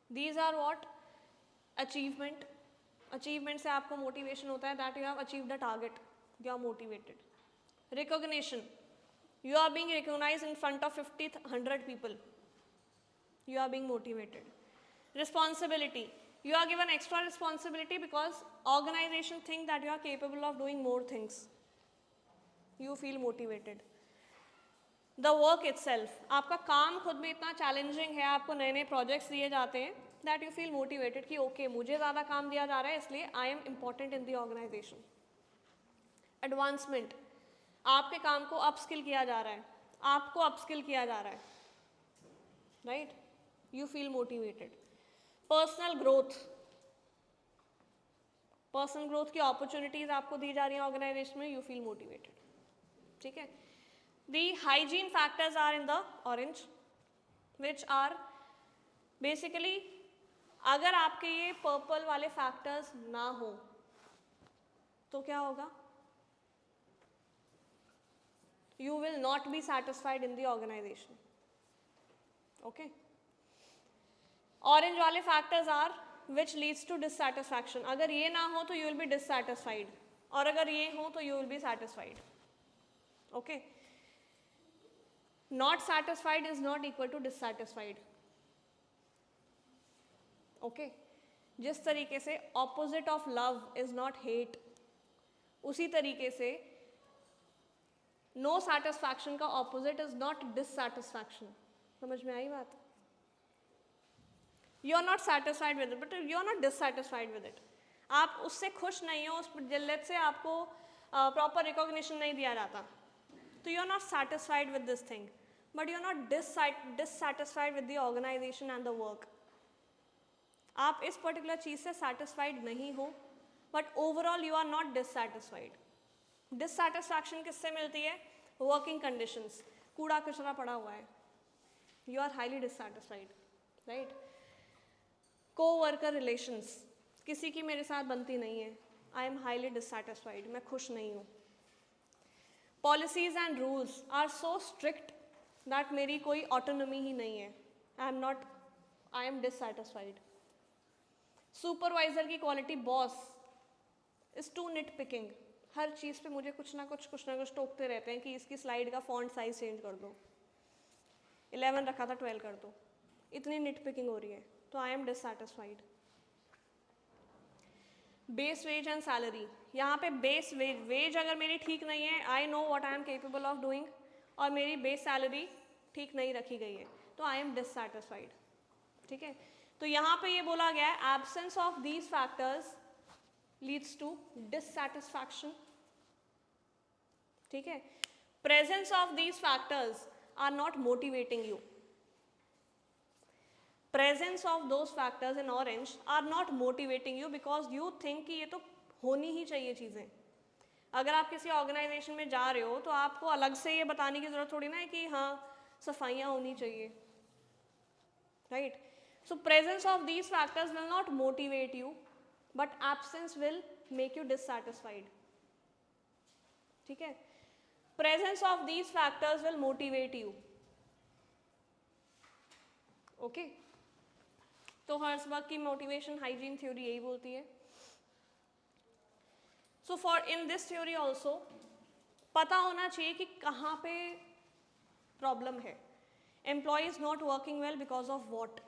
these are what, achievement. Achievement से आपको मोटिवेशन होता है, that you have achieve the target, you are motivated. Recognition, you are being recognized in front of 50-100 people, you are being motivated. Responsibility, you are given extra responsibility because organization think that you are capable of doing more things, you feel motivated. The work itself, आपका काम खुद में इतना चैलेंजिंग है, आपको नए नए प्रोजेक्ट्स दिए जाते हैं, दैट यू फील मोटिवेटेड कि ओके मुझे ज़्यादा काम दिया जा रहा है इसलिए I am important in the organisation. Advancement, आपके काम को अपस्किल किया जा रहा है, आपको अपस्किल किया जा रहा है, right. You feel motivated. Personal growth, personal growth की अपॉर्चुनिटीज आपको दी जा रही हैं ऑर्गेनाइजेशन में, यू फील मोटिवेटेड. ठीक है. The hygiene factors are in the orange, which are basically, अगर आपके ये पर्पल वाले फैक्टर्स ना हो तो क्या होगा, you will not be satisfied in the organization. Okay. Orange वाले factors are which leads to dissatisfaction. अगर ये ना हो तो you will be dissatisfied, और अगर ये हो तो you will be satisfied. Okay. Not satisfied is not equal to dissatisfied. Okay. जिस तरीके से opposite of love is not hate, उसी तरीके से नो सेटिस्फैक्शन का ऑपोजिट इज नॉट डिससेटिस्फैक्शन. समझ में आई बात? You are not satisfied with it, but you are not dissatisfied with it. आप उससे खुश नहीं हो, उस जिल्लत से आपको प्रॉपर रिकॉग्निशन नहीं दिया जाता, तो you are not satisfied with this thing, but you are not dissatisfied with the organisation and the work. आप इस पर्टिकुलर चीज़ से सेटिस्फाइड नहीं हो, but overall you are not dissatisfied. Dissatisfaction किससे मिलती है? वर्किंग कंडीशंस, कूड़ा कचरा पड़ा हुआ है, you are highly dissatisfied, right. Coworker relations, किसी की मेरे साथ बनती नहीं है, आई एम हाईली डिससेटिस्फाइड, मैं खुश नहीं हूँ. Policies and rules are so strict that मेरी कोई ऑटोनॉमी ही नहीं है, आई एम डिससेटिस्फाइड. सुपरवाइजर की quality, boss is too nitpicking, हर चीज़ पे मुझे कुछ ना कुछ टोकते रहते हैं कि इसकी स्लाइड का फॉन्ट साइज चेंज कर दो, 11 रखा था 12 कर दो, इतनी निट पिकिंग हो रही है, तो I am dissatisfied. Base wage and salary, यहाँ पे बेस वेज अगर मेरी ठीक नहीं है, I know what I am capable of doing, और मेरी बेस सैलरी ठीक नहीं रखी गई है, तो आई एम डिससैटिस्फाइड। ठीक है, तो यहाँ पे ये बोला गया है absence of these factors leads to dissatisfaction. ठीक है, presence of these factors are not motivating you, presence of those factors in orange are not motivating you because you think कि ये तो होनी ही चाहिए चीज़ें। अगर आप किसी ऑर्गेनाइजेशन में जा रहे हो तो आपको अलग से ये बताने की ज़रूरत थोड़ी ना है कि हाँ सफाइयाँ होनी चाहिए, right? So presence of these factors will not motivate you but absence will make you dissatisfied. ठीक है, presence of these factors will motivate you. Okay, तो हर्सबर्ग की मोटिवेशन हाइजीन थ्योरी यही बोलती है। So for in this theory also पता होना चाहिए कि कहाँ पे प्रॉब्लम है। Employee is not working well because of what,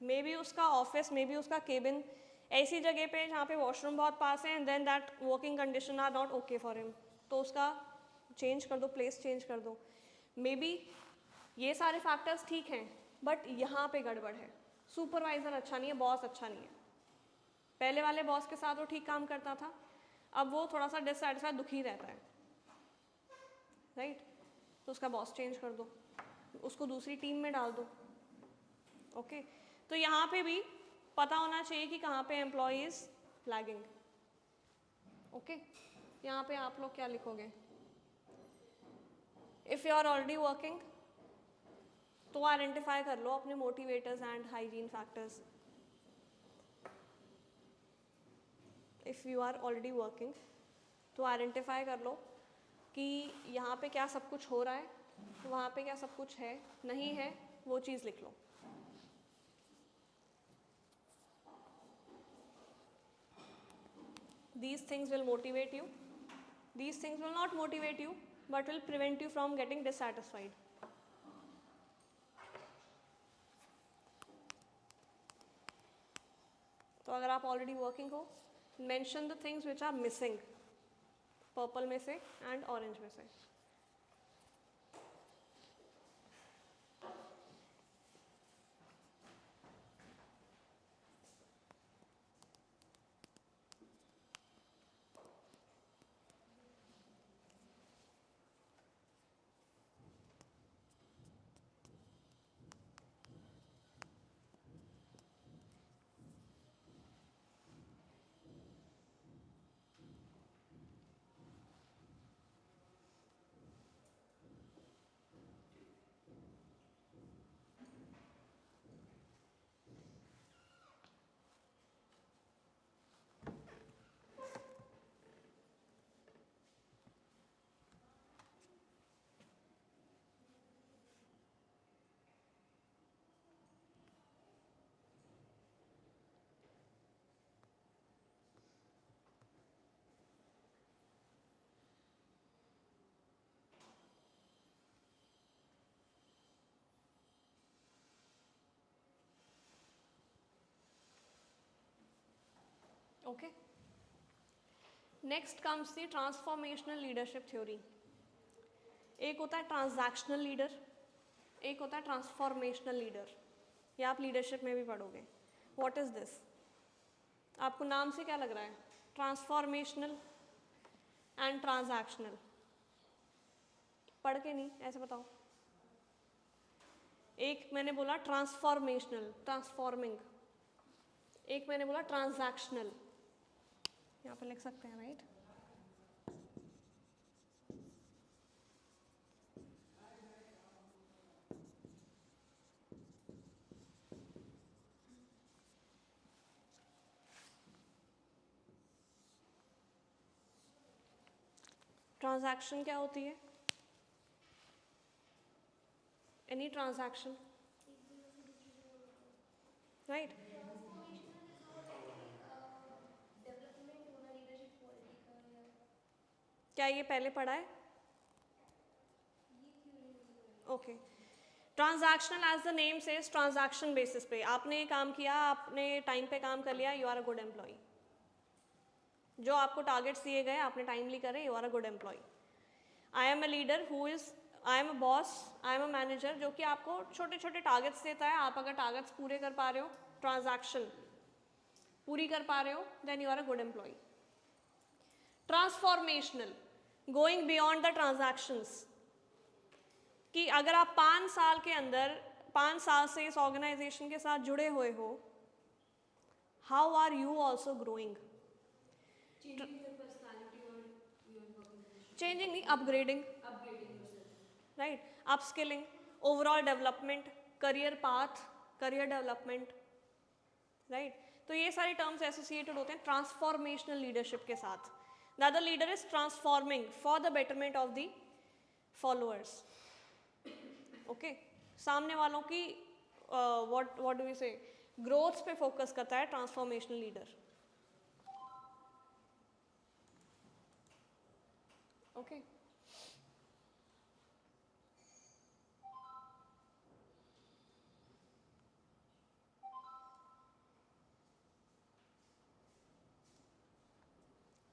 maybe उसका ऑफिस, मे बी उसका केबिन ऐसी जगह पे जहाँ पे वॉशरूम बहुत पास है and then that working condition are not okay for him, तो उसका चेंज कर दो, प्लेस चेंज कर दो। मे बी ये सारे फैक्टर्स ठीक हैं बट यहाँ पे गड़बड़ है, सुपरवाइज़र अच्छा नहीं है, बॉस अच्छा नहीं है। पहले वाले बॉस के साथ वो ठीक काम करता था, अब वो थोड़ा सा डिससैटिस्फाइड, दुखी रहता है, राइट? तो उसका बॉस चेंज कर दो, उसको दूसरी टीम में डाल दो। ओके, तो यहाँ पे भी पता होना चाहिए कि कहाँ पे एम्प्लॉय इज लैगिंग। ओके, यहाँ पे आप लोग क्या लिखोगे? If you are already working तो आइडेंटिफाई कर लो अपने motivators and hygiene factors. If you are already working तो आइडेंटिफाई कर लो कि यहाँ पे क्या सब कुछ हो रहा है, वहाँ पे क्या सब कुछ है, नहीं है, वो चीज़ लिख लो। These things will motivate you. These things will not motivate you but will prevent you from getting dissatisfied. तो अगर आप ऑलरेडी वर्किंग हो, mention the things which are missing, purple में से एंड ऑरेंज में से। Okay, next comes the transformational leadership theory. एक होता है ट्रांजैक्शनल लीडर, एक होता है ट्रांसफॉर्मेशनल लीडर। ये आप लीडरशिप में भी पढ़ोगे। What is this? आपको नाम से क्या लग रहा है? Transformational and transactional. पढ़ के नहीं, ऐसे बताओ। एक मैंने बोला ट्रांसफॉर्मेशनल, ट्रांसफॉर्मिंग, एक मैंने बोला ट्रांजैक्शनल। यहाँ पे लिख सकते हैं, राइट? ट्रांजैक्शन क्या होती है? Any transaction, right? डेवलपमेंट होना लीडरशिप क्वालिटी का, या क्या ये पहले पढ़ा है? ये थ्योरी? Okay, transactional as the name says, transaction basis पे आपने काम किया, आपने टाइम पे काम कर लिया, you are a good employee. जो आपको टारगेट्स दिए गए आपने टाइमली करे, you are a good employee. I am a leader who is, I am a boss, I am a manager जो कि आपको छोटे छोटे टारगेट्स देता है. आप अगर टारगेट्स पूरे कर पा रहे हो, ट्रांजैक्शन पूरी कर पा रहे हो, then you are a good employee. Transformational, going beyond the transactions, कि अगर आप 5 साल के अंदर 5 साल से इस ऑर्गेनाइजेशन के साथ जुड़े हुए हो, how are you also growing. Changing your personality or your working position. Changing नहीं, upgrading, Upgrading yourself. Right, upskilling, overall development, career path, career development, right. तो ये सारे टर्म्स एसोसिएटेड होते हैं ट्रांसफॉर्मेशनल लीडरशिप के साथ. The other leader is transforming for the betterment of the followers. Okay, सामने वालों की व्हाट डू वी से, ग्रोथ पे फोकस करता है transformational leader. Okay,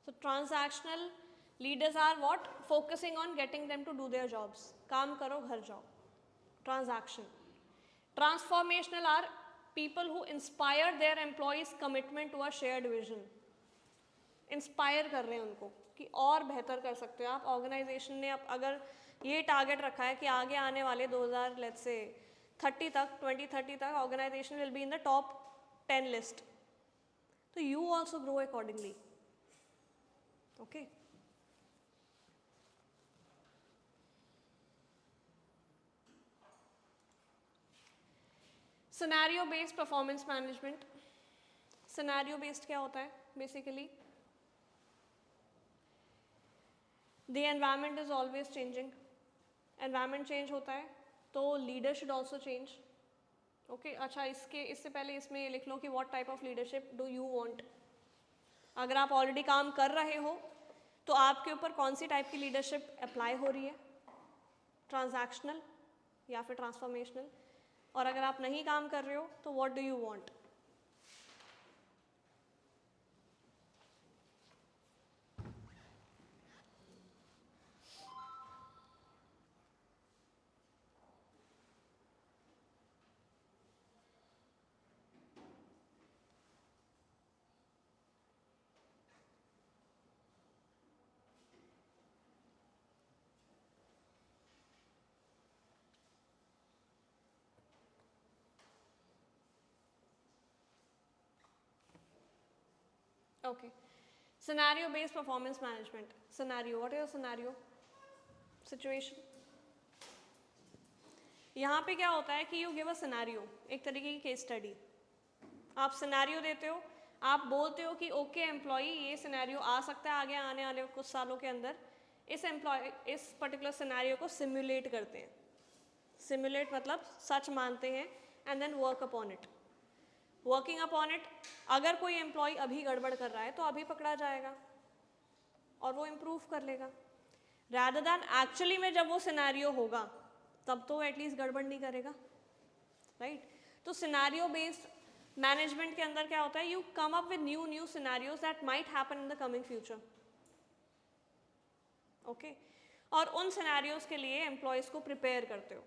so transactional leaders are what, focusing on getting them to do their jobs. काम करो घर जाओ, transaction. Transformational are people who inspire their employees commitment to a shared vision. Inspire कर रहे हैं उनको कि और बेहतर कर सकते हो आप. ऑर्गेनाइजेशन ने अब अगर ये टारगेट रखा है कि आगे आने वाले 2000 लेट्स से 30 तक 2030 तक organisation will be in the top 10 list, तो you also grow accordingly. Okay, scenario based performance management. Scenario based क्या होता है basically, the environment is always changing. Environment change होता है तो leader should also change. Okay, अच्छा इससे पहले इसमें ये लिख लो कि what type of leadership do you want. अगर आप ऑलरेडी काम कर रहे हो तो आपके ऊपर कौन सी टाइप की लीडरशिप अप्लाई हो रही है, ट्रांजैक्शनल या फिर ट्रांसफॉर्मेशनल. और अगर आप नहीं काम कर रहे हो तो what do you want. Okay. Scenario based performance management. Scenario. What is a scenario? Situation. यहाँ पे क्या होता है कि यू गिव अ सिनेरियो, एक तरीके की केस स्टडी. आप सिनेरियो देते हो, आप बोलते हो कि ओके एम्प्लॉय ये सिनेरियो आ सकता है आगे आने वाले कुछ सालों के अंदर. इस पर्टिकुलर सिनेरियो को सिमुलेट करते हैं. सिमुलेट मतलब सच मानते हैं and then work upon it. Working upon it, अगर कोई एम्प्लॉय अभी गड़बड़ कर रहा है तो अभी पकड़ा जाएगा और वो इम्प्रूव कर लेगा. रैदर दैन एक्चुअली में जब वो सिनेरियो होगा तब तो एटलीस्ट गड़बड़ नहीं करेगा, राइट. तो सिनेरियो बेस्ड मैनेजमेंट के अंदर क्या होता है, you come up with new scenarios that might happen in the coming future. Okay, और उन सिनेरियोज के लिए एम्प्लॉयज़ को प्रिपेयर करते हो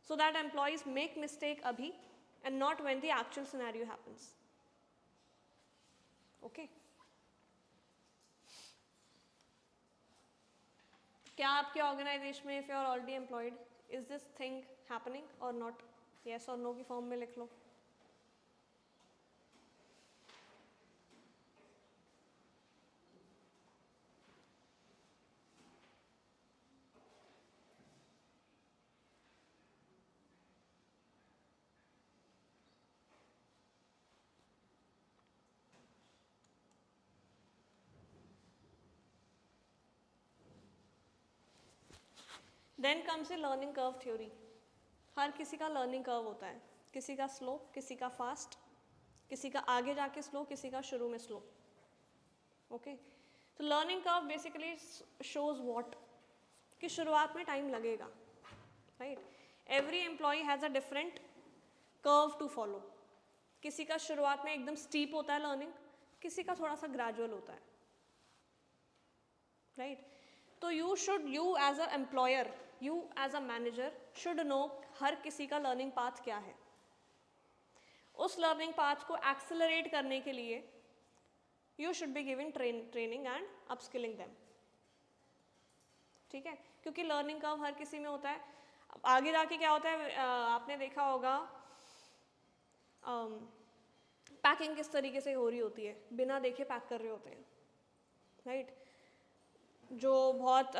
so that employees make mistake अभी and not when the actual scenario happens. Okay. क्या आपके ऑर्गेनाइजेशन में, if you are already employed, is this thing happening or not? Yes or no की फॉर्म में लिख लो. देन कम्स ए लर्निंग कर्व थ्योरी. हर किसी का लर्निंग कर्व होता है, किसी का स्लो, किसी का फास्ट, किसी का आगे जाके स्लो, किसी का शुरू में स्लो. ओके, तो learning curve basically shows what, कि शुरुआत में टाइम लगेगा, right. Every employee has a different curve to follow. किसी का शुरुआत में एकदम स्टीप होता है लर्निंग, किसी का थोड़ा सा ग्रेजुअल होता है. राइट? तो you as a employer, you as a manager should know हर किसी का लर्निंग पाथ क्या है. उस लर्निंग पाथ को एक्सेलरेट करने के लिए you should be giving training and upskilling them. ठीक है? क्योंकि लर्निंग कर्व हर किसी में होता है. अब आगे जाके क्या होता है, आपने देखा होगा पैकिंग किस तरीके से हो रही होती है, बिना देखे पैक कर रहे होते हैं, राइट? जो बहुत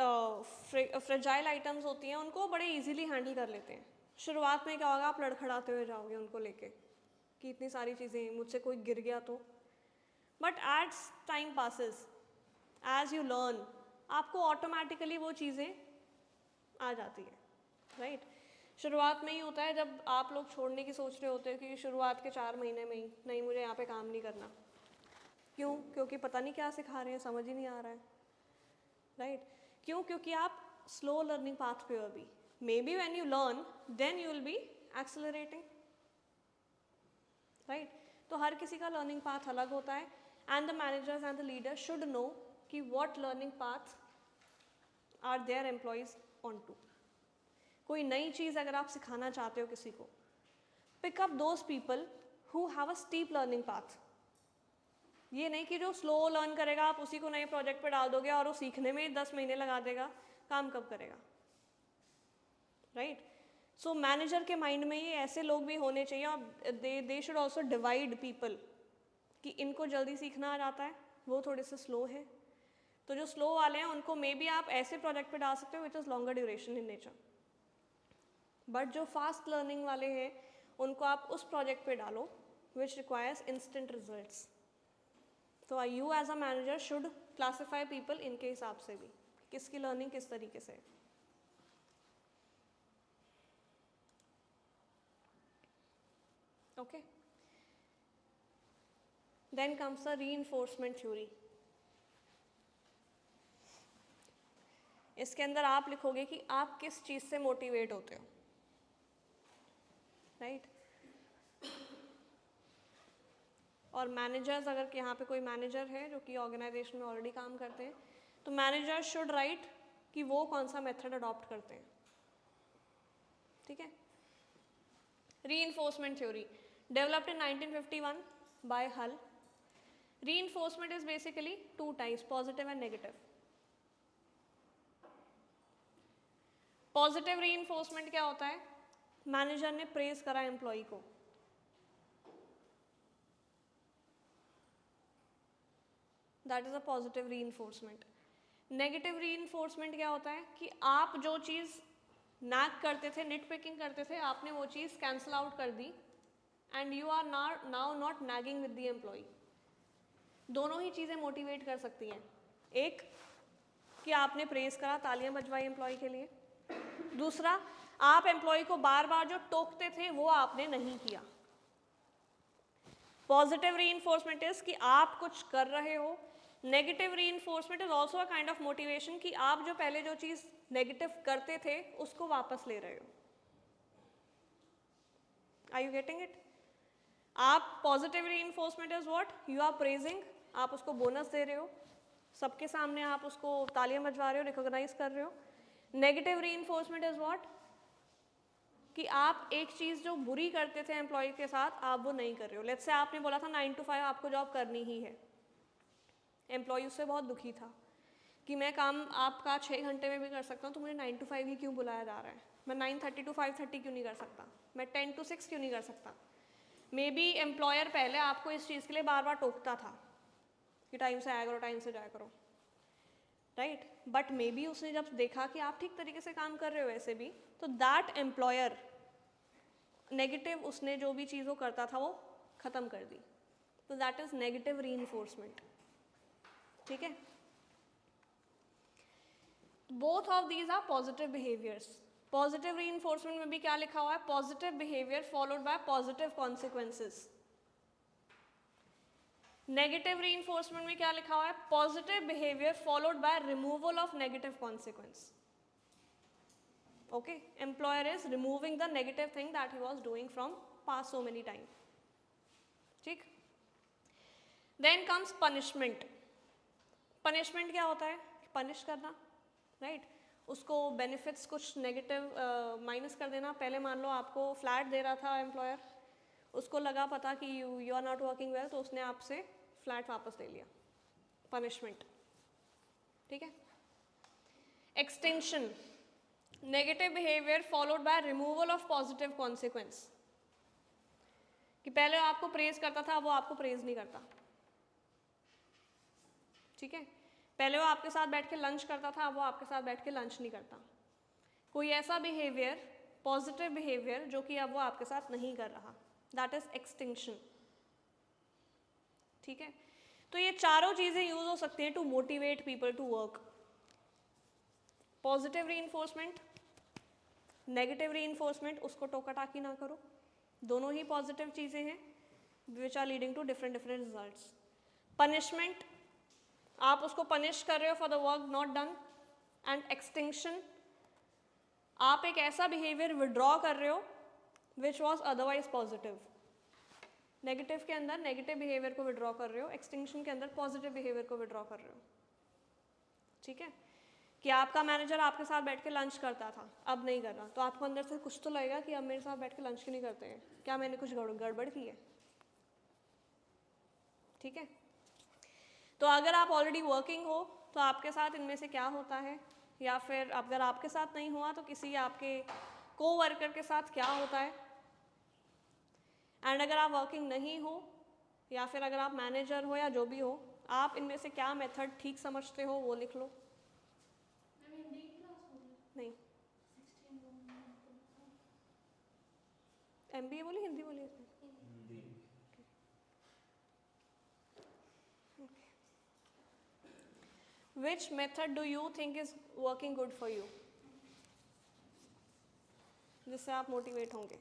फ्रेजाइल आइटम्स होती हैं उनको बड़े इजीली हैंडल कर लेते हैं. शुरुआत में क्या होगा, आप लड़खड़ाते हुए जाओगे उनको लेके कि इतनी सारी चीज़ें, मुझसे कोई गिर गया तो. But as time passes, as you learn, आपको ऑटोमेटिकली वो चीज़ें आ जाती है, राइट? शुरुआत में ही होता है जब आप लोग छोड़ने की सोच रहे होते हो कि शुरुआत के 4 महीने में ही नहीं, मुझे यहाँ पे काम नहीं करना. क्यों? क्योंकि पता नहीं क्या सिखा रहे हैं, समझ ही नहीं आ रहा है, राइट? क्यों? क्योंकि आप स्लो लर्निंग पाथ पे हो अभी. Maybe when you learn then you will be accelerating, right? तो हर किसी का लर्निंग पाथ अलग होता है and the managers and the leaders should know कि what learning path are their employees on to. कोई नई चीज़ अगर आप सिखाना चाहते हो किसी को, pick up those people who have a steep learning path. ये नहीं कि जो स्लो लर्न करेगा आप उसी को नए प्रोजेक्ट पे डाल दोगे और वो सीखने में 10 महीने लगा देगा, काम कब करेगा, राइट? सो मैनेजर के माइंड में ये ऐसे लोग भी होने चाहिए और they should also divide people कि इनको जल्दी सीखना आ जाता है, वो थोड़े से स्लो है. तो जो स्लो वाले हैं उनको मे बी आप ऐसे प्रोजेक्ट पे डाल सकते हो which is longer duration in nature. But जो फास्ट लर्निंग वाले हैं उनको आप उस प्रोजेक्ट पे डालो विच रिक्वायर्स इंस्टेंट रिजल्ट्स. तो you as a manager should classify people इनके हिसाब से भी, किसकी लर्निंग किस तरीके से. Okay, then comes the reinforcement theory. इसके अंदर आप लिखोगे कि आप किस चीज़ से मोटिवेट होते हो, राइट? और मैनेजर्स, अगर यहाँ पे कोई मैनेजर है जो कि ऑर्गेनाइजेशन में ऑलरेडी काम करते हैं, तो मैनेजर शुड राइट कि वो कौन सा मेथड अडॉप्ट करते हैं. ठीक है? Reinforcement theory developed in 1951 by Hull. Reinforcement is basically 2 types, positive and negative. Positive reinforcement क्या होता है, मैनेजर ने प्रेज करा एम्प्लॉय को, that is a positive reinforcement. Negative reinforcement क्या होता है कि आप जो चीज़ नैग करते थे, निट पिकिंग करते थे, आपने वो चीज़ कैंसिल आउट कर दी and you are now not nagging with the employee. दोनों ही चीज़ें मोटिवेट कर सकती हैं. एक कि आपने प्रेज करा, तालियां बजवाई एम्प्लॉय के लिए. दूसरा, आप एम्प्लॉय को बार बार जो टोकते थे वो आपने नहीं किया. पॉजिटिव रीइंफोर्समेंट इज कि आप कुछ कर रहे हो. Negative reinforcement is also a kind of motivation कि आप जो पहले जो चीज़ नेगेटिव करते थे उसको वापस ले रहे हो. Are you getting it? आप positive reinforcement is what, you are praising, आप उसको बोनस दे रहे हो, सबके सामने आप उसको तालियां बजवा रहे हो, रिकॉग्नाइज कर रहे हो. नेगेटिव रीइंफोर्समेंट इज व्हाट, कि आप एक चीज़ जो बुरी करते थे एम्प्लॉय के साथ आप वो नहीं कर रहे हो. लेट्स से आपने बोला था 9 to 5 आपको जॉब करनी ही है, एम्प्लॉय उससे बहुत दुखी था कि मैं काम आपका 6 घंटे में भी कर सकता हूँ, तो मुझे 9 to 5 ही क्यों बुलाया जा रहा है, मैं 9:30 to 5:30 क्यों नहीं कर सकता, मैं 10 to 6 क्यों नहीं कर सकता. मे बी एम्प्लॉयर पहले आपको इस चीज़ के लिए बार बार टोकता था कि टाइम से आया करो, टाइम से जाया करो, राइट? बट मे बी उसने जब देखा कि आप ठीक तरीके से काम कर रहे हो वैसे भी, तो दैट एम्प्लॉयर नेगेटिव, उसने जो भी चीज़ वो करता था वो ख़त्म कर दी. तो दैट इज़ नेगेटिव रीइंफोर्समेंट. ठीक है? Both of these are positive behaviours. Positive reinforcement में भी क्या लिखा हुआ है, positive behaviour followed by positive consequences. Negative reinforcement में क्या लिखा हुआ है, positive behaviour followed by removal of negative consequence. Okay, employer is removing the negative thing that he was doing from past so many time. ठीक? Then comes punishment. Punishment क्या होता है? पनिश करना, राइट उसको बेनिफिट्स कुछ नेगेटिव माइनस कर देना। पहले मान लो आपको फ्लैट दे रहा था एम्प्लॉयर, उसको लगा पता कि you are not working well, तो उसने आपसे फ्लैट वापस ले लिया, पनिशमेंट, ठीक है। Extension, negative behaviour followed by removal of positive consequence, कि पहले आपको प्रेज करता था वो आपको प्रेज नहीं करता, ठीक है। पहले वो आपके साथ बैठ के लंच करता था वो आपके साथ बैठ के लंच नहीं करता। कोई ऐसा बिहेवियर, पॉजिटिव बिहेवियर जो कि अब वो आपके साथ नहीं कर रहा, दैट इज एक्सटिंक्शन, ठीक है। तो ये चारों चीजें यूज हो सकती हैं to motivate people to work. Positive reinforcement, negative reinforcement, उसको टोका टाकी ना करो, दोनों ही पॉजिटिव चीजें हैं which are leading to different different results. Punishment, आप उसको पनिश कर रहे हो for the work not done. And extinction, आप एक ऐसा बिहेवियर विड्रॉ कर रहे हो which was otherwise positive. Negative के अंदर नेगेटिव बिहेवियर को विड्रॉ कर रहे हो, एक्सटिंक्शन के अंदर पॉजिटिव बिहेवियर को विड्रॉ कर रहे हो, ठीक है। कि आपका मैनेजर आपके साथ बैठ के लंच करता था, अब नहीं कर रहा, तो आपको अंदर से कुछ तो लगेगा कि अब मेरे साथ बैठ के लंच क्यों नहीं करते हैं, क्या मैंने कुछ गड़बड़ की है, ठीक है। तो अगर आप ऑलरेडी वर्किंग हो तो आपके साथ इनमें से क्या होता है, या फिर अगर आपके साथ नहीं हुआ तो किसी आपके कोवर्कर के साथ क्या होता है। एंड अगर आप वर्किंग नहीं हो या फिर अगर आप मैनेजर हो या जो भी हो, आप इनमें से क्या मेथड ठीक समझते हो वो लिख लो। नहीं, MBA बोली, हिंदी बोली इसमें? Which method do you think is working good for you, जिससे आप मोटिवेट होंगे?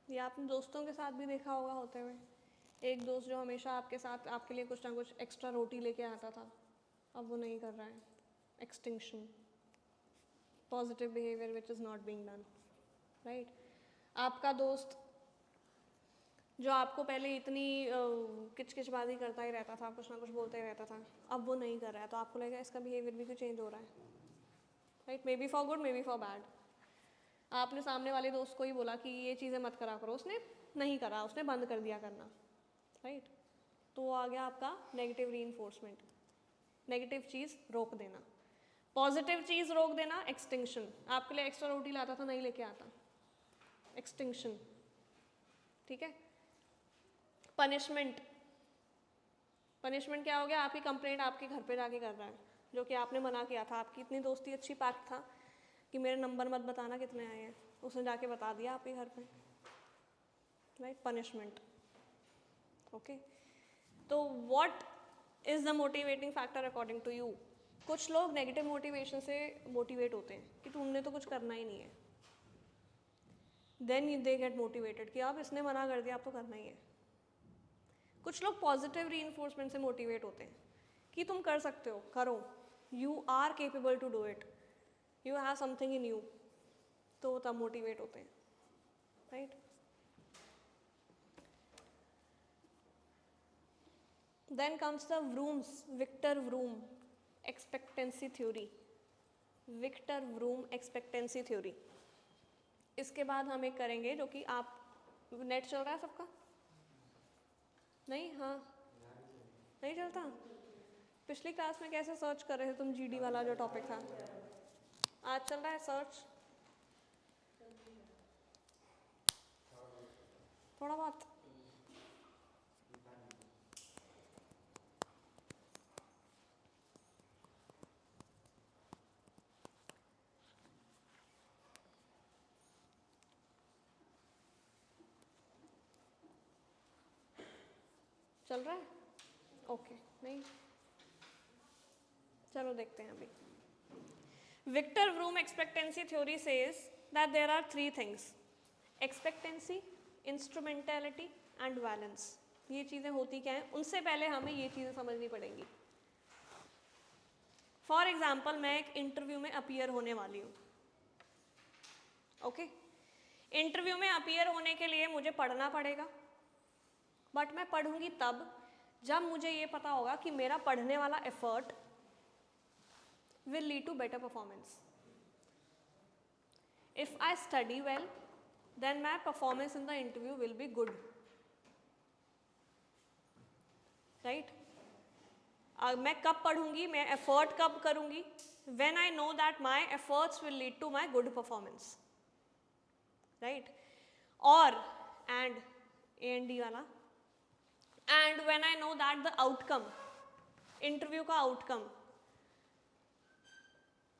ये आपने दोस्तों के साथ भी देखा होगा होते हुए। एक दोस्त जो हमेशा आपके साथ आपके लिए कुछ ना कुछ एक्स्ट्रा रोटी लेके आता था, अब वो नहीं कर रहा है, extinction, positive behaviour which is not being done, right. आपका दोस्त जो आपको पहले इतनी किचकिचबाजी करता ही रहता था, कुछ ना कुछ बोलता ही रहता था, अब वो नहीं कर रहा है, तो आपको लगेगा इसका बिहेवियर भी क्यों चेंज हो रहा है, right. May be for good, may be for bad. आपने सामने वाले दोस्त को ही बोला कि ये चीज़ें मत करा करो, उसने नहीं करा, उसने बंद कर दिया करना, राइट। तो वो आ गया आपका नेगेटिव रीइंफोर्समेंट, नेगेटिव चीज़ रोक देना। पॉजिटिव चीज़ रोक देना, एक्सटिंक्शन, आपके लिए एक्स्ट्रा रोटी लाता था नहीं लेके आता, एक्सटिंक्शन, ठीक है। पनिशमेंट, पनिशमेंट क्या हो गया, आपकी कंप्लेंट आपके घर पे जाके कर रहा है, जो कि आपने मना किया था, आपकी इतनी दोस्ती अच्छी पैक्ट था कि मेरे नंबर मत बताना कितने आए हैं, उसने जाके बता दिया आपके घर पे, राइट, पनिशमेंट, ओके। तो what is the motivating factor according to you? कुछ लोग नेगेटिव मोटिवेशन से मोटिवेट होते हैं कि तुमने तो कुछ करना ही नहीं है, देन दे गेट मोटिवेटेड कि अब इसने मना कर दिया, अब तो करना ही है। कुछ लोग पॉजिटिव रीइंफोर्समेंट से मोटिवेट होते हैं कि तुम कर सकते हो, करो, you are capable to do it, you have something in you, तो वो तब मोटिवेट होते हैं, right. Then comes the Vroom's, Victor Vroom expectancy theory, Victor Vroom expectancy theory. इसके बाद हम एक करेंगे जो कि आप, नेट चल रहा है सबका? नहीं, हाँ नहीं चलता। पिछली क्लास में कैसे सर्च कर रहे थे तुम, GD वाला जो टॉपिक था, आज चल रहा है सर्च? थोड़ा बहुत चल रहा है, ओके। नहीं, चलो देखते हैं अभी। Victor Vroom expectancy theory says that there are 3 things: expectancy, instrumentality and valence. ये चीज़ें होती क्या हैं, उनसे पहले हमें ये चीज़ें समझनी पड़ेंगी. फॉर एग्जाम्पल, मैं एक इंटरव्यू में अपीयर होने वाली हूँ. ओके, इंटरव्यू में अपीयर होने के लिए मुझे पढ़ना पड़ेगा, बट मैं पढ़ूंगी तब जब मुझे ये पता होगा कि मेरा पढ़ने वाला effort will lead to better performance. If I study well, then my performance in the interview will be good. Right? मैं कब पढ़ूंगी, मैं एफर्ट कब करूंगी? When I know that my efforts will lead to my good performance. Right? और and A and D वाला, and when I know that the outcome, interview का outcome,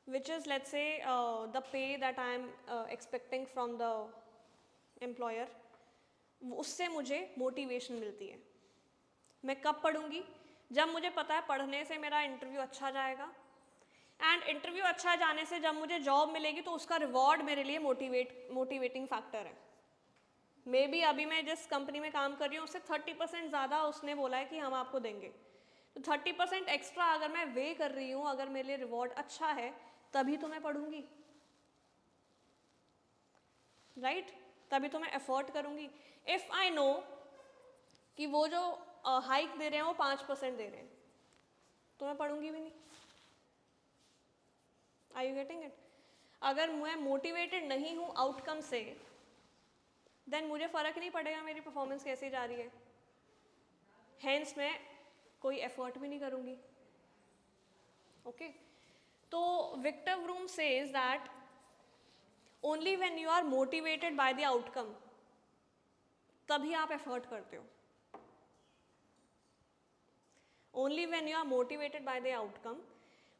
which is let's say the pay that I am expecting from the employer, उससे मुझे मोटिवेशन मिलती है. मैं कब पढ़ूंगी? जब मुझे पता है पढ़ने से मेरा इंटरव्यू अच्छा जाएगा, एंड इंटरव्यू अच्छा जाने से जब मुझे जॉब मिलेगी तो उसका रिवॉर्ड मेरे लिए मोटिवेटिंग फैक्टर है. मे बी अभी मैं जिस कंपनी में काम कर रही हूँ उससे 30% ज़्यादा उसने बोला है कि हम आपको देंगे, तो 30% एक्स्ट्रा अगर मैं वे कर रही हूँ, अगर मेरे लिए रिवॉर्ड अच्छा है तभी तो मैं पढ़ूंगी. राइट? तभी तो मैं एफर्ट करूंगी. इफ आई नो कि वो जो हाइक दे रहे हैं वो 5% दे रहे हैं, तो मैं पढ़ूंगी भी नहीं. Are you getting it? अगर मैं मोटिवेटेड नहीं हूँ आउटकम से, देन मुझे फ़र्क नहीं पड़ेगा मेरी परफॉर्मेंस कैसी जा रही है. हेंस मैं कोई एफर्ट भी नहीं करूँगी. ओके, तो Victor Vroom says that only when you are motivated by the outcome, तभी आप एफर्ट करते हो. Only when you are motivated by the outcome,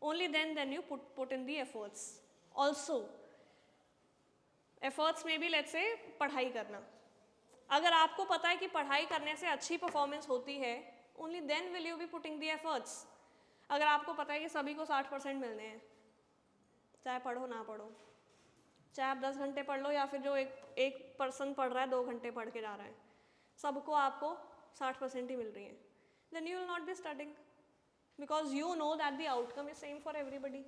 only then you put in the efforts. Also efforts में भी लेट्स से पढ़ाई करना. अगर आपको पता है कि पढ़ाई करने से अच्छी परफॉर्मेंस होती है, only then will you be putting the efforts. अगर आपको पता है कि सभी को 60% मिलने हैं, चाहे पढ़ो ना पढ़ो, चाहे आप 10 घंटे पढ़ लो या फिर जो एक पर्सन पढ़ रहा है 2 घंटे पढ़ के जा रहा है, सबको आपको 60% ही मिल रही है, then you will not be studying, because you know that the outcome is same for everybody.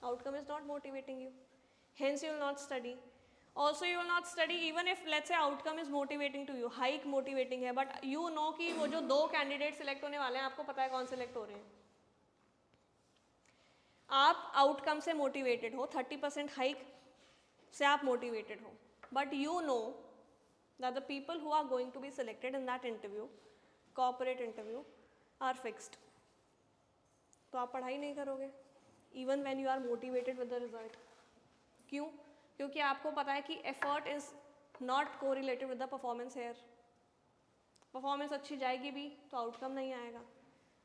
Outcome is not motivating you, hence you will not study. Also you will not study even if let's say outcome is motivating to you, hike motivating है, बट you know कि वो जो 2 कैंडिडेट सिलेक्ट होने वाले हैं, आपको पता है कौन सिलेक्ट हो रहे हैं. आप आउटकम से मोटिवेटेड हो, 30% हाइक से आप मोटिवेटेड हो, but you know that the people who are going to be selected in that interview, corporate interview, are fixed. तो आप पढ़ाई नहीं करोगे even when you are motivated with the result. क्यों? क्योंकि आपको पता है कि effort is not correlated with the performance here. Performance अच्छी जाएगी भी तो आउटकम नहीं आएगा,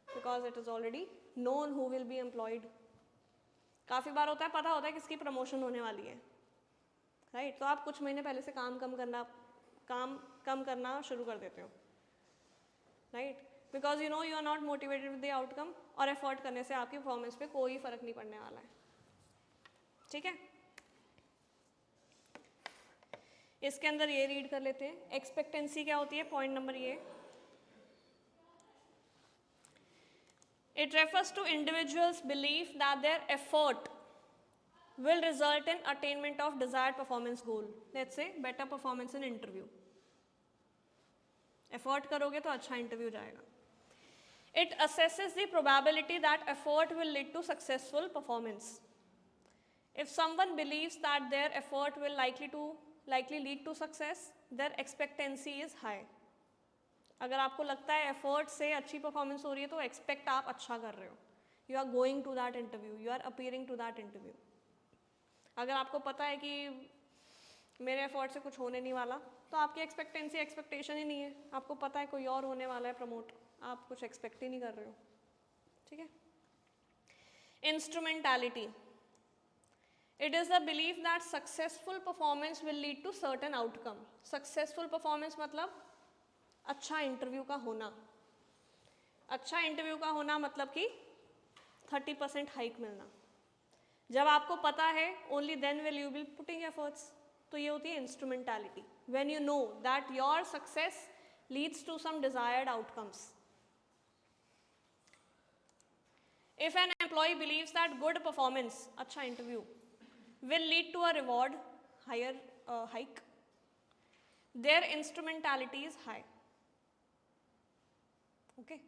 because it is already known who will be employed. काफ़ी बार होता है, पता होता है किसकी प्रमोशन होने वाली है, राइट? तो आप कुछ महीने पहले से काम कम करना शुरू कर देते हो, right? Because you know you are not motivated with the outcome, और एफर्ट करने से आपकी परफॉर्मेंस पे कोई फर्क नहीं पड़ने वाला है. ठीक है, इसके अंदर ये रीड कर लेते हैं. एक्सपेक्टेंसी क्या होती है? पॉइंट नंबर ये, it refers to individuals' belief that their effort will result in attainment of desired performance goal. Let's say better performance in interview. Effort करोगे तो अच्छा इंटरव्यू जाएगा. It assesses the probability that effort will lead to successful performance. If someone believes that their effort will likely lead to success, their expectancy is high. अगर आपको लगता है एफर्ट से अच्छी परफॉर्मेंस हो रही है तो एक्सपेक्ट आप अच्छा कर रहे हो. You are going to that interview, you are appearing to that interview. अगर आपको पता है कि मेरे एफर्ट से कुछ होने नहीं वाला, तो आपकी एक्सपेक्टेशन ही नहीं है. आपको पता है कोई और होने वाला है प्रमोट, आप कुछ एक्सपेक्ट ही नहीं कर रहे हो. ठीक है. Instrumentality, it is the belief that successful performance will lead to certain outcome. Successful performance मतलब अच्छा इंटरव्यू का होना. अच्छा इंटरव्यू का होना मतलब कि 30% हाइक मिलना. जब आपको पता है, only then will you be putting efforts. तो ये होती है instrumentality. When you know that your success leads to some desired outcomes. If an employee believes that good performance, अच्छा interview, will lead to a reward, higher hike, their instrumentality is high. Okay.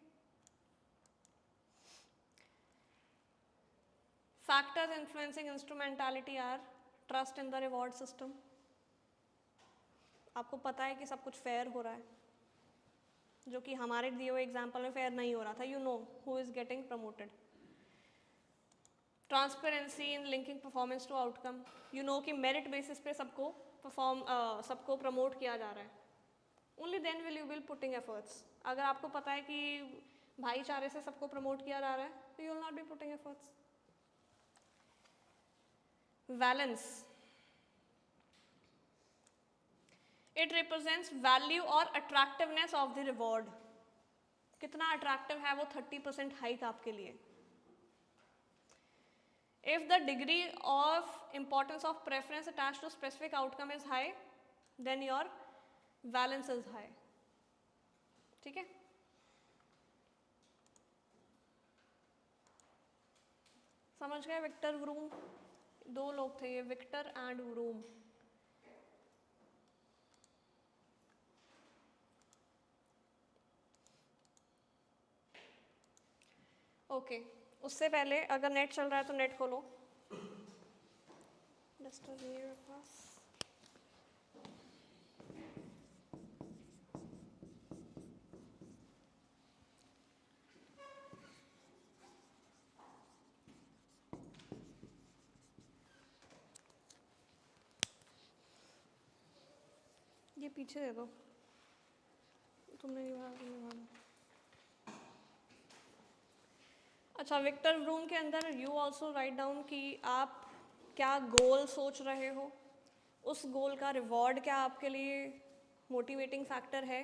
Factors influencing instrumentality are trust in the reward system. आपको पता है कि सब कुछ फेयर हो रहा है, जो कि हमारे दिए हुए एग्जाम्पल में फेयर नहीं हो रहा था. You know who is getting promoted. Transparency in linking performance to outcome. You know कि मेरिट बेसिस पे सबको प्रमोट किया जा रहा है. Only then will you putting efforts. अगर आपको पता है कि भाईचारे से सबको प्रमोट किया जा रहा है तो you will not B putting efforts. Valence. It represents value और अट्रैक्टिवनेस ऑफ द रिवॉर्ड. कितना अट्रैक्टिव है वो 30% हाइक आपके लिए. If the degree of importance of preference attached to specific outcome is high, then your valence is high. ठीक है. समझ गए. विक्टर व्रूम, दो लोग थे ये, विक्टर एंड व्रूम. ओके. उससे पहले अगर नेट चल रहा है तो नेट खोलो. मेरे पास ये पीछे दे दो. तुमने अच्छा. विक्टर व्रूम के अंदर यू ऑल्सो राइट डाउन कि आप क्या गोल सोच रहे हो, उस गोल का रिवॉर्ड क्या आपके लिए मोटिवेटिंग फैक्टर है,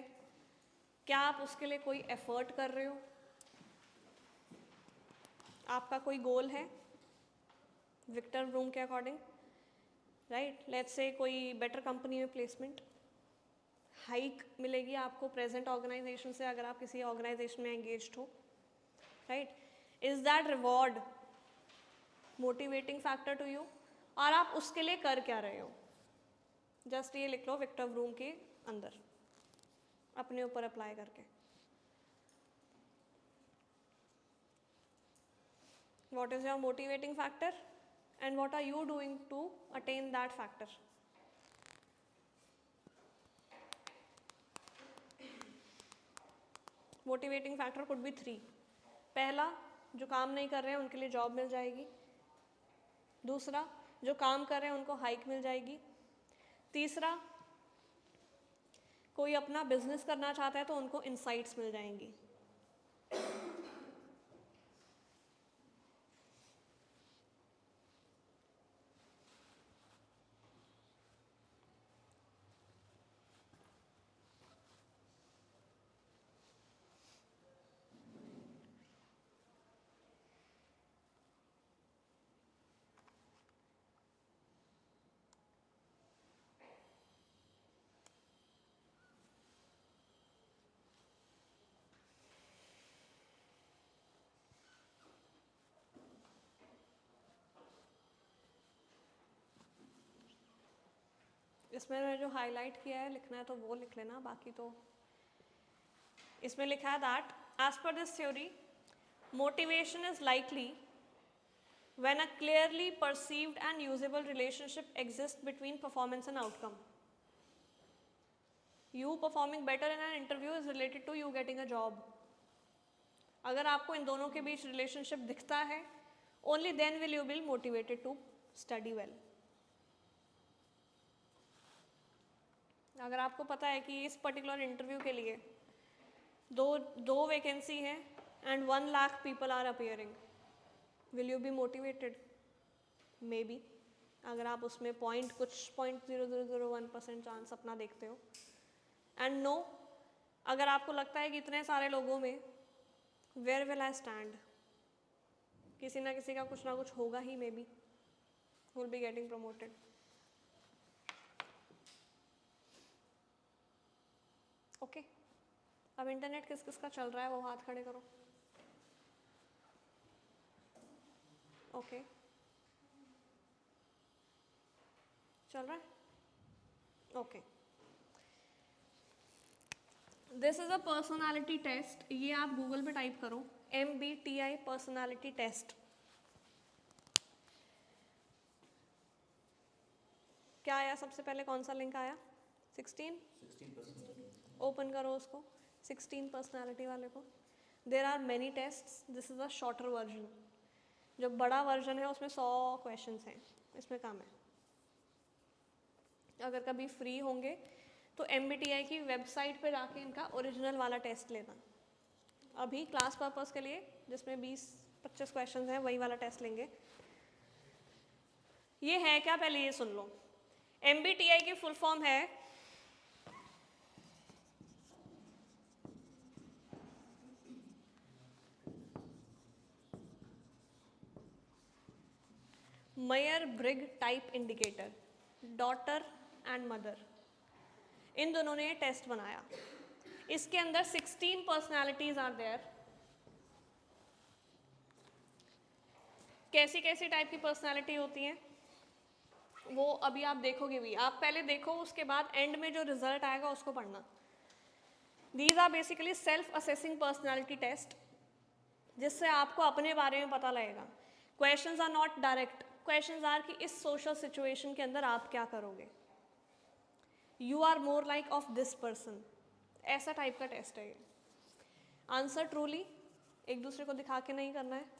क्या आप उसके लिए कोई एफर्ट कर रहे हो, आपका कोई गोल है विक्टर व्रूम के अकॉर्डिंग. राइट. लेट्स से कोई बेटर कंपनी में प्लेसमेंट, हाइक मिलेगी आपको प्रेजेंट ऑर्गेनाइजेशन से अगर आप किसी ऑर्गेनाइजेशन में एंगेज्ड हो. Right. Is that reward motivating factor to you, और आप उसके लिए कर क्या रहे हो. जस्ट ये लिख लो विक्टर व्रूम के अंदर अपने ऊपर अप्लाई करके. What is your motivating factor and what are you doing to attain that factor. Motivating factor could be 3. पहला, जो काम नहीं कर रहे हैं उनके लिए जॉब मिल जाएगी. दूसरा, जो काम कर रहे हैं उनको हाइक मिल जाएगी. तीसरा, कोई अपना बिजनेस करना चाहता है तो उनको इनसाइट्स मिल जाएंगी. इसमें मैंने जो हाईलाइट किया है लिखना है तो वो लिख लेना. बाकी तो इसमें लिखा है that as per this theory motivation is likely when a clearly perceived and usable relationship exists between performance and outcome. You performing better in an interview is related to you getting a job. अगर आपको इन दोनों के बीच रिलेशनशिप दिखता है, only then will you be motivated to study well. अगर आपको पता है कि इस पर्टिकुलर इंटरव्यू के लिए दो वैकेंसी है and 1 lakh people are appearing, will you be motivated? Maybe. अगर आप उसमें कुछ 0.0001% चांस अपना देखते हो. एंड नो, अगर आपको लगता है कि इतने सारे लोगों में वेयर विल आई स्टैंड, किसी ना किसी का कुछ ना कुछ होगा ही, maybe will be getting promoted. Okay. अब इंटरनेट किस किस का चल रहा है वो हाथ खड़े करो। ओके चल रहा है okay. This is a personality test, ये आप गूगल पे टाइप करो MBTI पर्सनालिटी टेस्ट। क्या आया सबसे पहले, कौन सा लिंक आया? 16 ओपन करो उसको, 16 पर्सनालिटी वाले को। There are many tests, this is a shorter version. जो बड़ा वर्जन है उसमें 100 क्वेश्चंस हैं, इसमें कम है। अगर कभी फ्री होंगे तो MBTI की वेबसाइट पे जाके इनका ओरिजिनल वाला टेस्ट लेना। अभी क्लास पर्पस के लिए जिसमें 20-25 क्वेश्चंस हैं वही वाला टेस्ट लेंगे। ये है क्या, पहले ये सुन लो। MBTI की फुल फॉर्म है Myers Briggs type indicator, daughter and mother, इन दोनों ने टेस्ट बनाया। इसके अंदर 16 पर्सनालिटीज आर देयर। कैसी कैसी टाइप की पर्सनालिटी होती हैं वो अभी आप देखोगे भी, आप पहले देखो उसके बाद एंड में जो रिजल्ट आएगा उसको पढ़ना। These are basically self assessing personality test, जिससे आपको अपने बारे में पता लगेगा। Questions are not direct, questions are कि इस सोशल सिचुएशन के अंदर आप क्या करोगे, you are more like of this person, ऐसा टाइप का टेस्ट है ये। आंसर ट्रूली एक दूसरे को दिखा के नहीं करना है।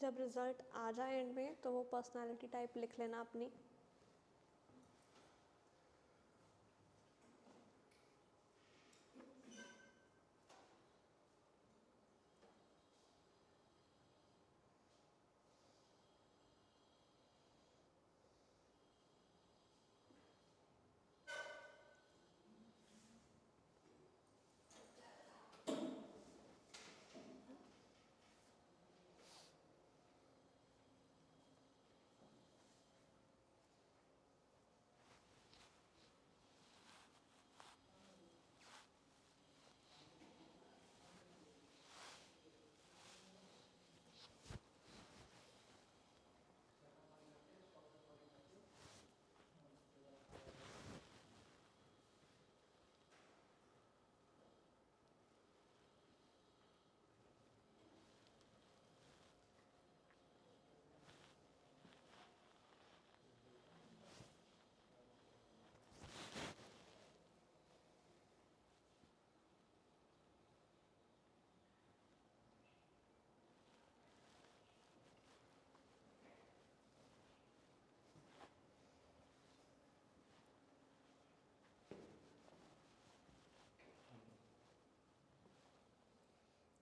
जब रिज़ल्ट आ जाए एंड में तो वो पर्सनालिटी टाइप लिख लेना अपनी.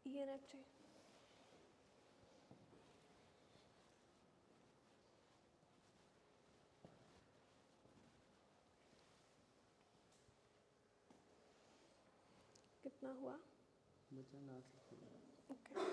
ENFJ. कितना हुआ? बचा ना सकते. ओके.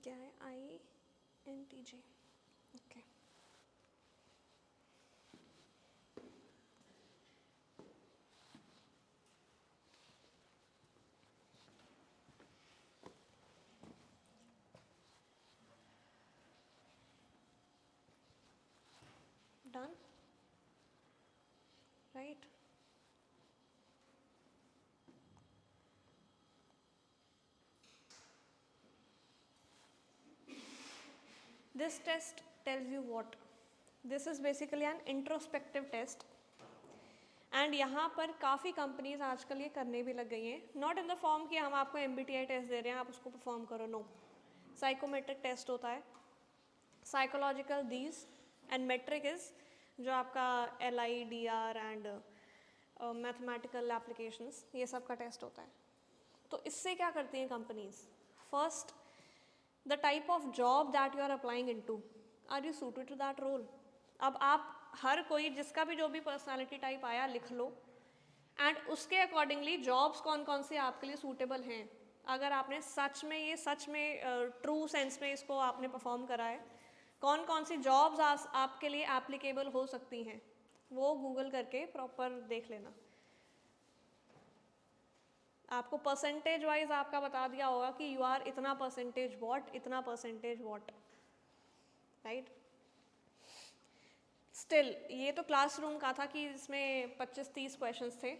क्या है? INTJ. Okay. Done? Right? This test tells you what? This is basically an introspective test. And यहाँ पर काफ़ी कंपनीज आजकल ये करने भी लग गई हैं. नॉट इन द फॉर्म कि हम आपको MBTI टेस्ट दे रहे हैं, आप उसको परफॉर्म करो. नो. साइकोमेट्रिक टेस्ट होता है. Psychological these and metric is जो आपका LIDR एंड मैथमेटिकल एप्लीकेशंस, ये सब का टेस्ट होता है. तो इससे क्या करती हैं companies? First, the type of job that you are applying into, are you suited to that role? अब आप हर कोई जिसका भी जो भी पर्सनालिटी टाइप आया लिख लो एंड उसके अकॉर्डिंगली जॉब्स कौन कौन से आपके लिए सूटेबल हैं. अगर आपने सच में ट्रू सेंस में इसको आपने परफॉर्म करा है, कौन कौन सी जॉब्स आपके लिए एप्लीकेबल हो सकती हैं, वो गूगल करके प्रॉपर देख लेना. आपको परसेंटेज वाइज आपका बता दिया होगा कि यू आर इतना परसेंटेज वॉट, इतना परसेंटेज वॉट. राइट? स्टिल ये तो क्लासरूम का था कि इसमें 25-30 क्वेश्चंस थे.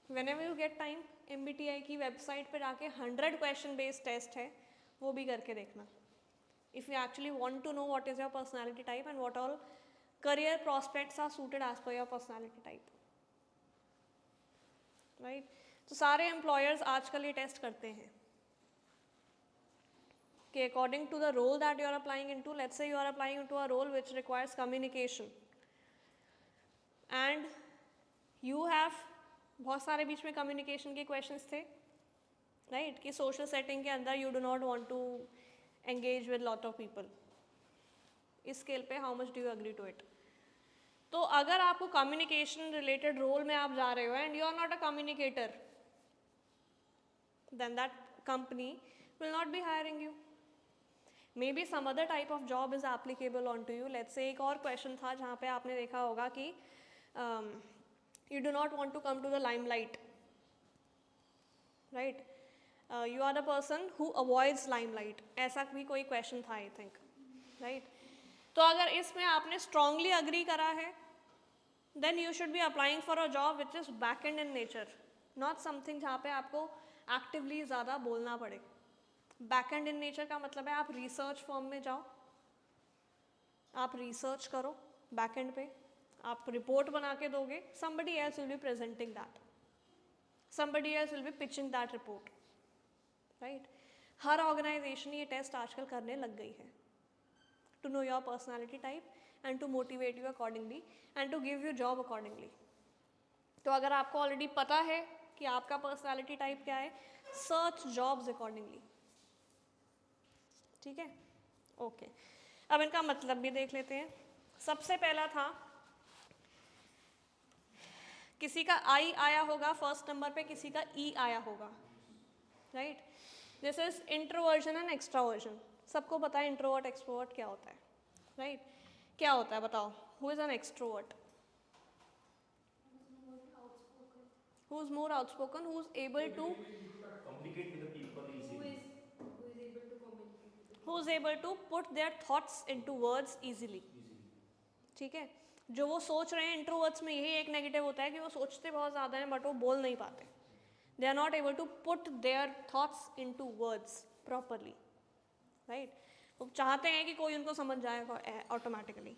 Whenever you get time, MBTI की वेबसाइट पर जाके 100 क्वेश्चन बेस्ड टेस्ट है. वो भी करके देखना. If you actually want to know what is your personality type and what all career prospects are suited as per your personality type, right? तो सारे employers आजकल ये टेस्ट करते हैं कि according to the role that you are applying into, let's say you are applying into a role which requires communication and you have, बहुत सारे बीच में communication के questions थे, right? कि social setting के अंदर you do not want to engage with lot of people. इस स्केल पे how much do you agree to it? तो अगर आपको communication related role में आप जा रहे हो and you are not a communicator, then that company will not be hiring you. Maybe some other type of job is applicable onto you. Let's say एक और question था जहाँ पे आपने देखा होगा कि you do not want to come to the limelight, right? You are the person who avoids limelight. ऐसा भी कोई question था I think, right? तो अगर इसमें आपने strongly agree करा है, then you should be applying for a job which is back-end in nature, not something जहाँ पे आपको actively ज़्यादा बोलना पड़े. Back-end in nature का मतलब है आप research firm में जाओ, आप research करो back-end पे, आप report बना के दोगे, somebody else will be presenting that, somebody else will be pitching that report, right? Her organization ये test आजकल करने लग गई है to know your personality type and to motivate you accordingly and to give you job accordingly. तो अगर आपको already पता है कि आपका personality type क्या है, search jobs accordingly. ठीक है? ओके. अब इनका मतलब भी देख लेते हैं. सबसे पहला था किसी का I आया होगा फर्स्ट नंबर पे, किसी का E आया होगा, right? This is introversion and extraversion. सबको पता है इंट्रोवर्ट एक्सट्रोवर्ट क्या होता है, राइट? क्या होता है बताओ? Who is an extrovert? Who is more outspoken? Who is able to communicate with the people easily. Who is able to communicate with the who is able to put their thoughts into words easily. ठीक है? जो वो सोच रहे हैं, इंट्रोवर्ट्स में यही एक नेगेटिव होता है कि वो सोचते बहुत ज़्यादा हैं बट वो बोल नहीं पाते. They are not able to put their thoughts into words properly, right? वो चाहते हैं कि कोई उनको समझ जाए ऑटोमेटिकली.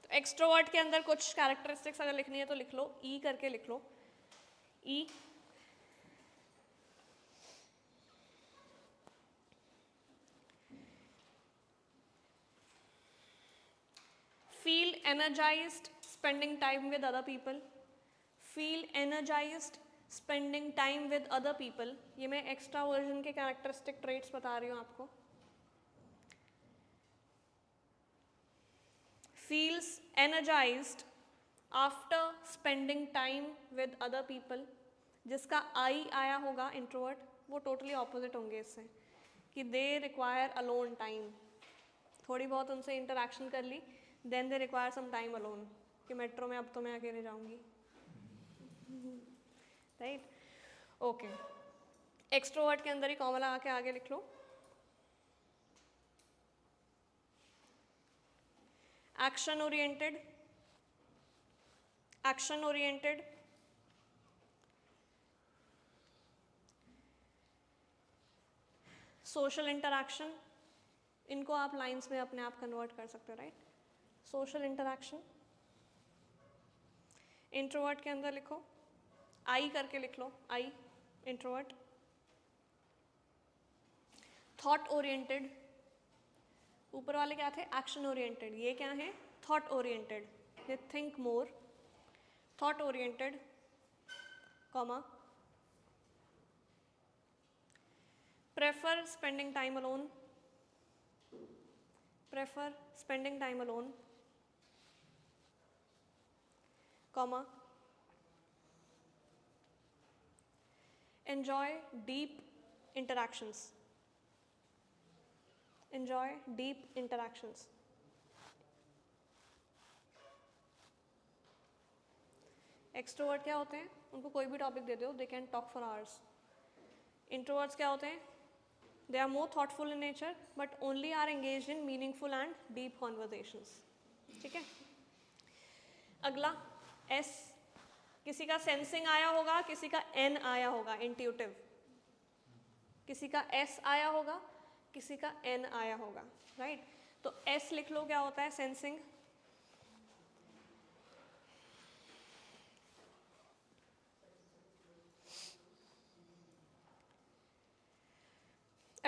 तो एक्सट्रोवर्ट के अंदर कुछ कैरेक्टरिस्टिक्स अगर लिखनी है तो लिख लो, ई करके लिख लो. ई feel energized spending time with other people. Feel energized spending time with other people. ये मैं extraversion के characteristic traits बता रही हूँ आपको. Feels energized after spending time with other people. जिसका I आया होगा introvert, वो totally opposite होंगे इससे, कि they require alone time. थोड़ी बहुत उनसे interaction कर ली, then they require some time alone. कि मेट्रो में अब तो मैं अकेले जाऊंगी, राइट? ओके. एक्सट्रोवर्ट के अंदर ही कॉमा लगा के आगे लिख लो. Action oriented, action oriented, social interaction. इनको आप लाइंस में अपने आप कन्वर्ट कर सकते हो, राइट? Social interaction. इंट्रोवर्ट के अंदर लिखो, आई करके लिख लो, आई इंट्रोवर्ट. Thought oriented. ऊपर वाले क्या थे? Action oriented. ये क्या है? Thought oriented. They think more. Thought oriented, comma. Prefer spending time alone. prefer spending time alone, comma. Enjoy deep interactions. Enjoy deep interactions. Extrovert क्या होते हैं? उनको कोई भी टॉपिक दे दो, they can talk for hours. Introverts क्या होते हैं? They are more thoughtful in nature, but only are engaged in meaningful and deep conversations. ठीक है? अगला S. किसी का सेंसिंग आया होगा, किसी का N आया होगा, इंट्यूटिव. किसी का S आया होगा किसी का एन आया होगा, राइट? तो एस लिख लो, क्या होता है? Sensing.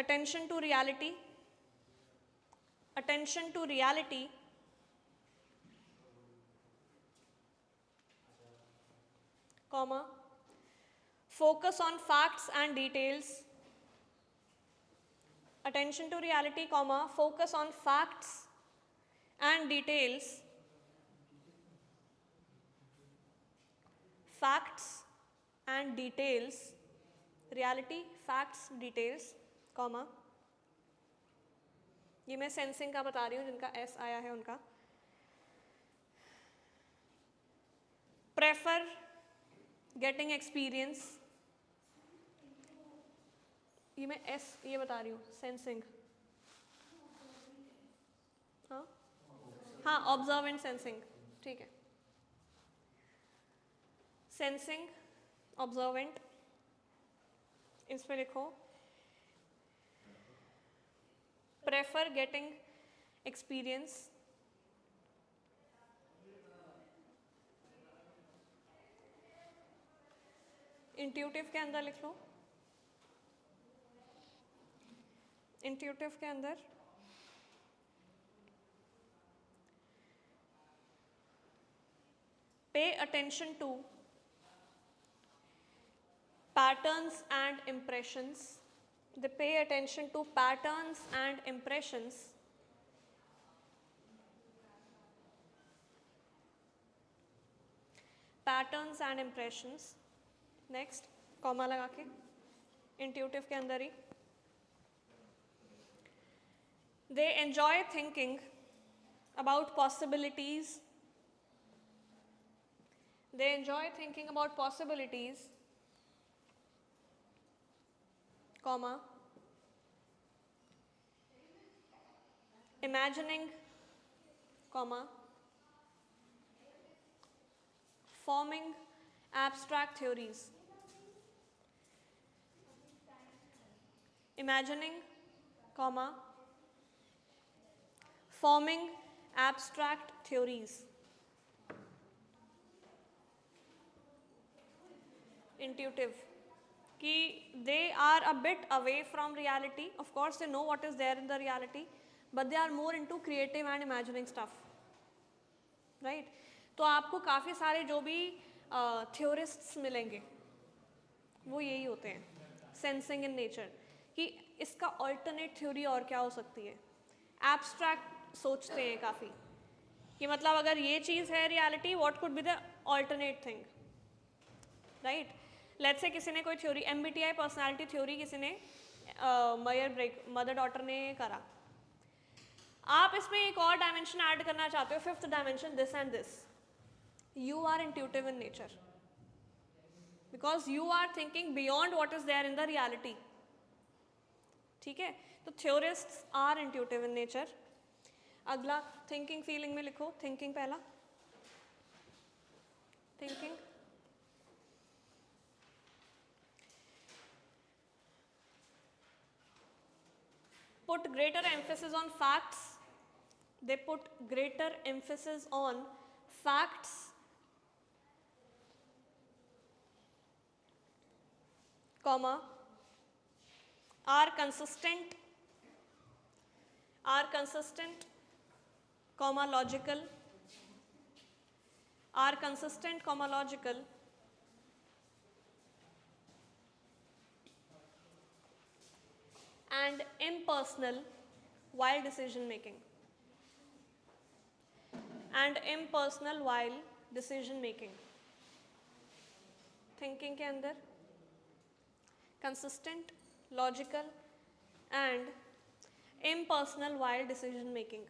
Attention to reality. Attention to reality. Comma. Focus on facts and details. Attention to reality, comma. Focus on facts and details. Facts and details. Reality, facts, details, comma. ये मैं सेंसिंग का बता रही हूँ, जिनका एस आया है उनका. Prefer getting experience. ये मैं एस ये बता रही हूँ, सेंसिंग. हाँ हाँ, ऑब्जर्व एंड सेंसिंग, ठीक है. सेंसिंग, ऑब्जर्वेंट, इस पे लिखो. Prefer getting experience. इंट्यूटिव के अंदर लिख लो. इंट्यूटिव के अंदर pay attention to patterns and impressions. They pay attention to patterns and impressions. Patterns and impressions. Next, comma लगा के intuitive के अंदर ही. They enjoy thinking about possibilities. They enjoy thinking about possibilities. Comma. Imagining, comma. Forming abstract theories. Imagining, comma. Forming abstract theories. Intuitive. कि they are a bit away from reality. Of course they know what is there in the reality, but they are more into creative and imagining stuff, right? तो आपको काफ़ी सारे जो भी theorists मिलेंगे वो यही होते हैं, sensing in nature, कि इसका alternate theory और क्या हो सकती है. abstract सोचते हैं काफ़ी, कि मतलब अगर ये चीज़ है reality, what could be the alternate thing, right? Let's say किसी ने कोई थ्योरी, MBTI पर्सनालिटी थ्योरी किसी ने मदर डॉटर ने करा. आप इसमें एक और डायमेंशन ऐड करना चाहते हो, fifth dimension, this and this. You are intuitive in nature because you are thinking beyond what is there in the reality. ठीक है, तो theorists are intuitive in nature. अगला थिंकिंग फीलिंग में लिखो. थिंकिंग पहला, thinking. Put greater emphasis on facts. They put greater emphasis on facts. Comma. Are consistent. Are consistent. Comma logical. Are consistent. Comma logical. And impersonal while decision making. And impersonal while decision making. Thinking के अंदर consistent, logical and impersonal while decision making.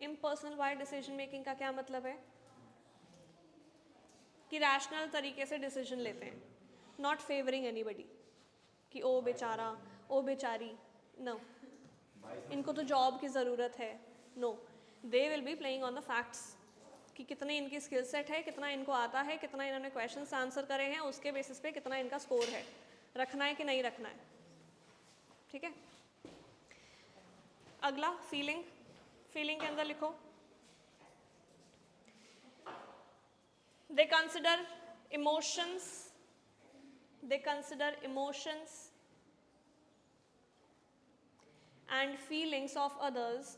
Impersonal while decision making का क्या मतलब है? कि rational तरीके से decision लेते हैं, not favoring anybody. कि ओ बेचारा, ओ बेचारी, नो, इनको तो जॉब की ज़रूरत है, no. They will be playing on the facts कि कितने इनकी स्किल सेट है, कितना इनको आता है, कितना इन्होंने क्वेश्चंस आंसर करे हैं, उसके बेसिस पे कितना इनका स्कोर है, रखना है कि नहीं रखना है. ठीक है. अगला फीलिंग, फीलिंग के अंदर लिखो they consider emotions, they consider emotions and feelings of others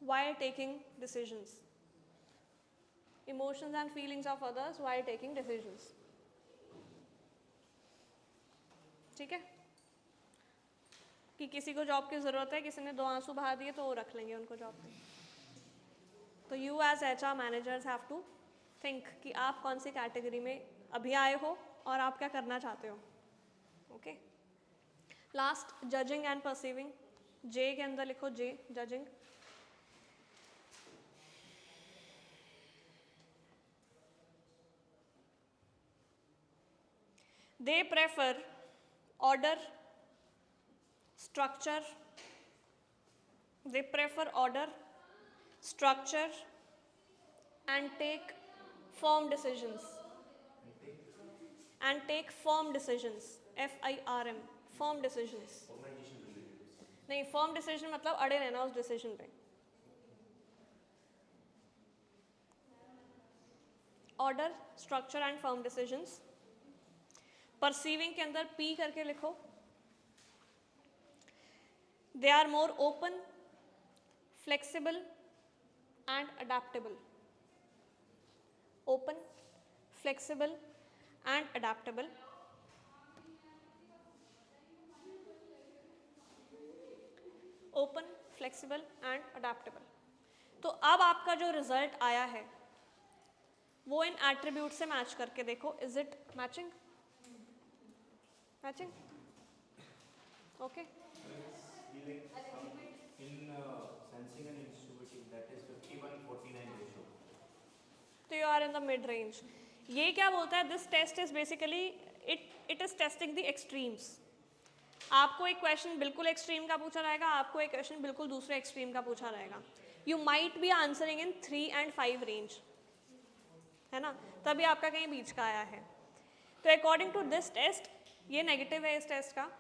while taking decisions. Emotions and feelings of others while taking decisions. ठीक है, कि किसी को जॉब की ज़रूरत है, किसी ने 2 आंसू बहा दिए तो वो रख लेंगे उनको जॉब पे. तो you as HR managers have to think कि आप कौन सी कैटेगरी में अभी आए हो और आप क्या करना चाहते हो. Okay, last judging and perceiving. J के अंदर लिखो J, judging. They prefer order, structure. They prefer order, structure, and take firm decisions. And take firm decisions. FIRM, firm decisions. Organization related decisions. नहीं, firm decision मतलब अड़े रहना उस decision पे. Order, structure and firm decisions. Perceiving के अंदर P करके लिखो. They are more open, flexible and adaptable. Open, flexible and adaptable. Open, flexible and adaptable. तो अब आपका जो रिजल्ट आया है वो इन एट्रीब्यूट से मैच करके देखो. Is it matching? Matching? Okay. In sensing and intuitive, that is 51-49 ratio. तो you are in the mid range. ये क्या बोलता है? This test is basically it is testing the extremes. आपको एक क्वेश्चन बिल्कुल एक्सट्रीम का पूछा जाएगा, आपको एक क्वेश्चन बिल्कुल दूसरे एक्सट्रीम का पूछा जाएगा. You might be answering in 3 and 5 range, है ना, तभी आपका कहीं बीच का आया है. तो अकॉर्डिंग टू दिस टेस्ट, ये नेगेटिव है इस टेस्ट का.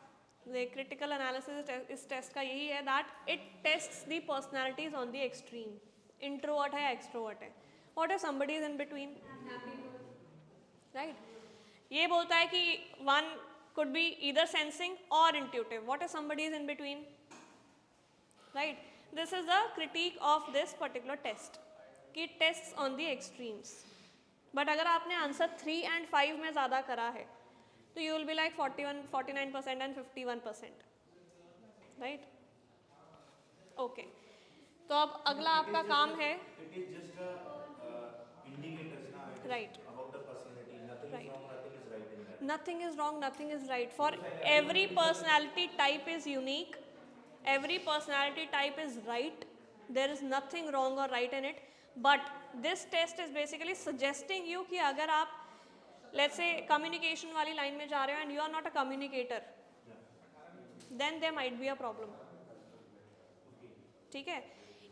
क्रिटिकल एनालिसिस इस टेस्ट का यही है that it tests the personalities on the extreme. Introvert है या एक्सट्रोवर्ट है, what is somebody is in between, right. ये बोलता है कि one could be either sensing or intuitive. What if somebody is in between? Right. This is the critique of this particular test. कि tests on the extremes. But अगर आपने आंसर 3 and 5 में ज़्यादा करा है तो you will be like 49% and 51%. Right? Okay. तो अब अगला आपका काम है. It is just indicators na, it is Right. about the personality. Nothing Right. is wrong, nothing is right in that. Nothing is wrong, nothing is right. For every personality type is unique. Every personality type is right. There is nothing wrong or right in it. But this test is basically suggesting you कि अगर आप let's say communication वाली line में जा रहे हो and you are not a communicator, then there might be a problem. ठीक है.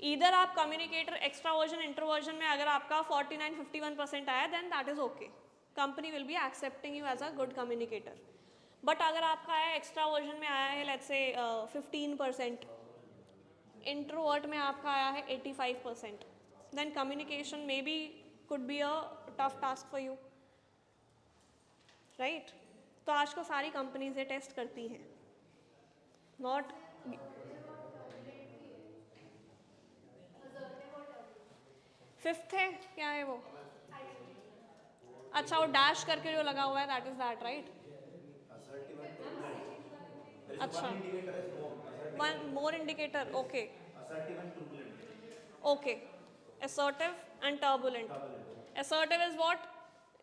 Either आप communicator, extraversion, introversion में अगर आपका 49-51% आया then that is okay. Company will be accepting you as a good communicator. But अगर आपका आया extraversion में आया है let's say 15%, introvert में आपका आया है 85%, then communication maybe could be a tough task for you, right? तो आज को सारी companies ये test करती हैं. Not फिफ्थ है, क्या है वो? अच्छा, वो डैश करके जो लगा हुआ है दैट इज दैट, राइट? अच्छा, one more indicator. Okay, Assertive and turbulent. Okay. assertive and turbulent. assertive is what?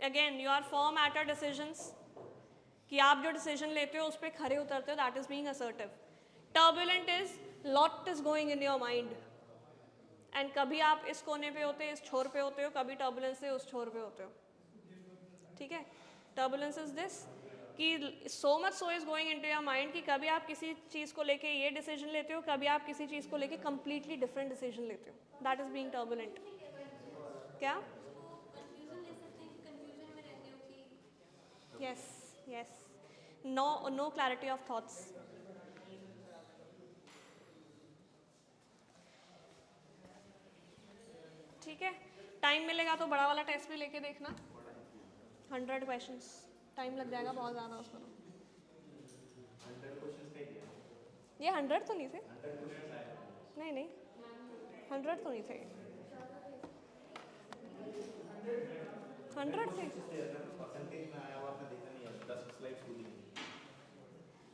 again you are firm at your decisions, कि आप जो डिसीजन लेते हो उस पर खरे उतरते हो, that is being assertive. turbulent is lot is going in your mind. And कभी आप इस कोने पे होते हो, इस छोर पे होते हो, कभी टर्बुलेंस से उस छोर पे होते हो. ठीक है. टर्बुलेंस इज दिस कि सो much so is going into your mind कि कभी आप किसी चीज़ को लेके ये डिसीजन लेते हो, कभी आप किसी चीज़ को लेके कंप्लीटली डिफरेंट डिसीजन लेते हो. That is being turbulent. क्या? कंफ्यूजन ले सकते हैं कि कंफ्यूजन में रहते हो कि yes, yes. No clarity of thoughts. ठीक है, टाइम मिलेगा तो बड़ा वाला टेस्ट भी लेके देखना, 100 क्वेश्चंस, टाइम लग जाएगा बहुत ज़्यादा उसमें। 100 क्वेश्चंस का ही दिया। ये 100 तो नहीं थे, 100 क्वेश्चंस आए। नहीं नहीं 100 तो नहीं थे, 100 थे। परसेंटेज में आया हुआ आपने देखा नहीं है, 10 स्लाइड्स पूरी हुई।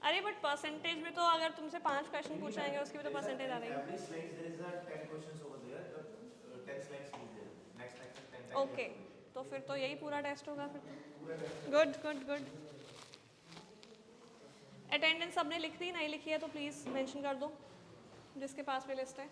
अरे बट परसेंटेज में तो अगर तुमसे 5 क्वेश्चन पूछाएंगे उसकी भी तो परसेंटेज आ जाएगी। Every slide there is a 10 questions over there, the 10 slides will be there. Next 10 times. Okay, तो फिर तो यही पूरा टेस्ट होगा फिर। Good good good. अटेंडेंस सबने लिख दी, नहीं लिखी है तो प्लीज़ मेंशन कर दो जिसके पास भी लिस्ट है।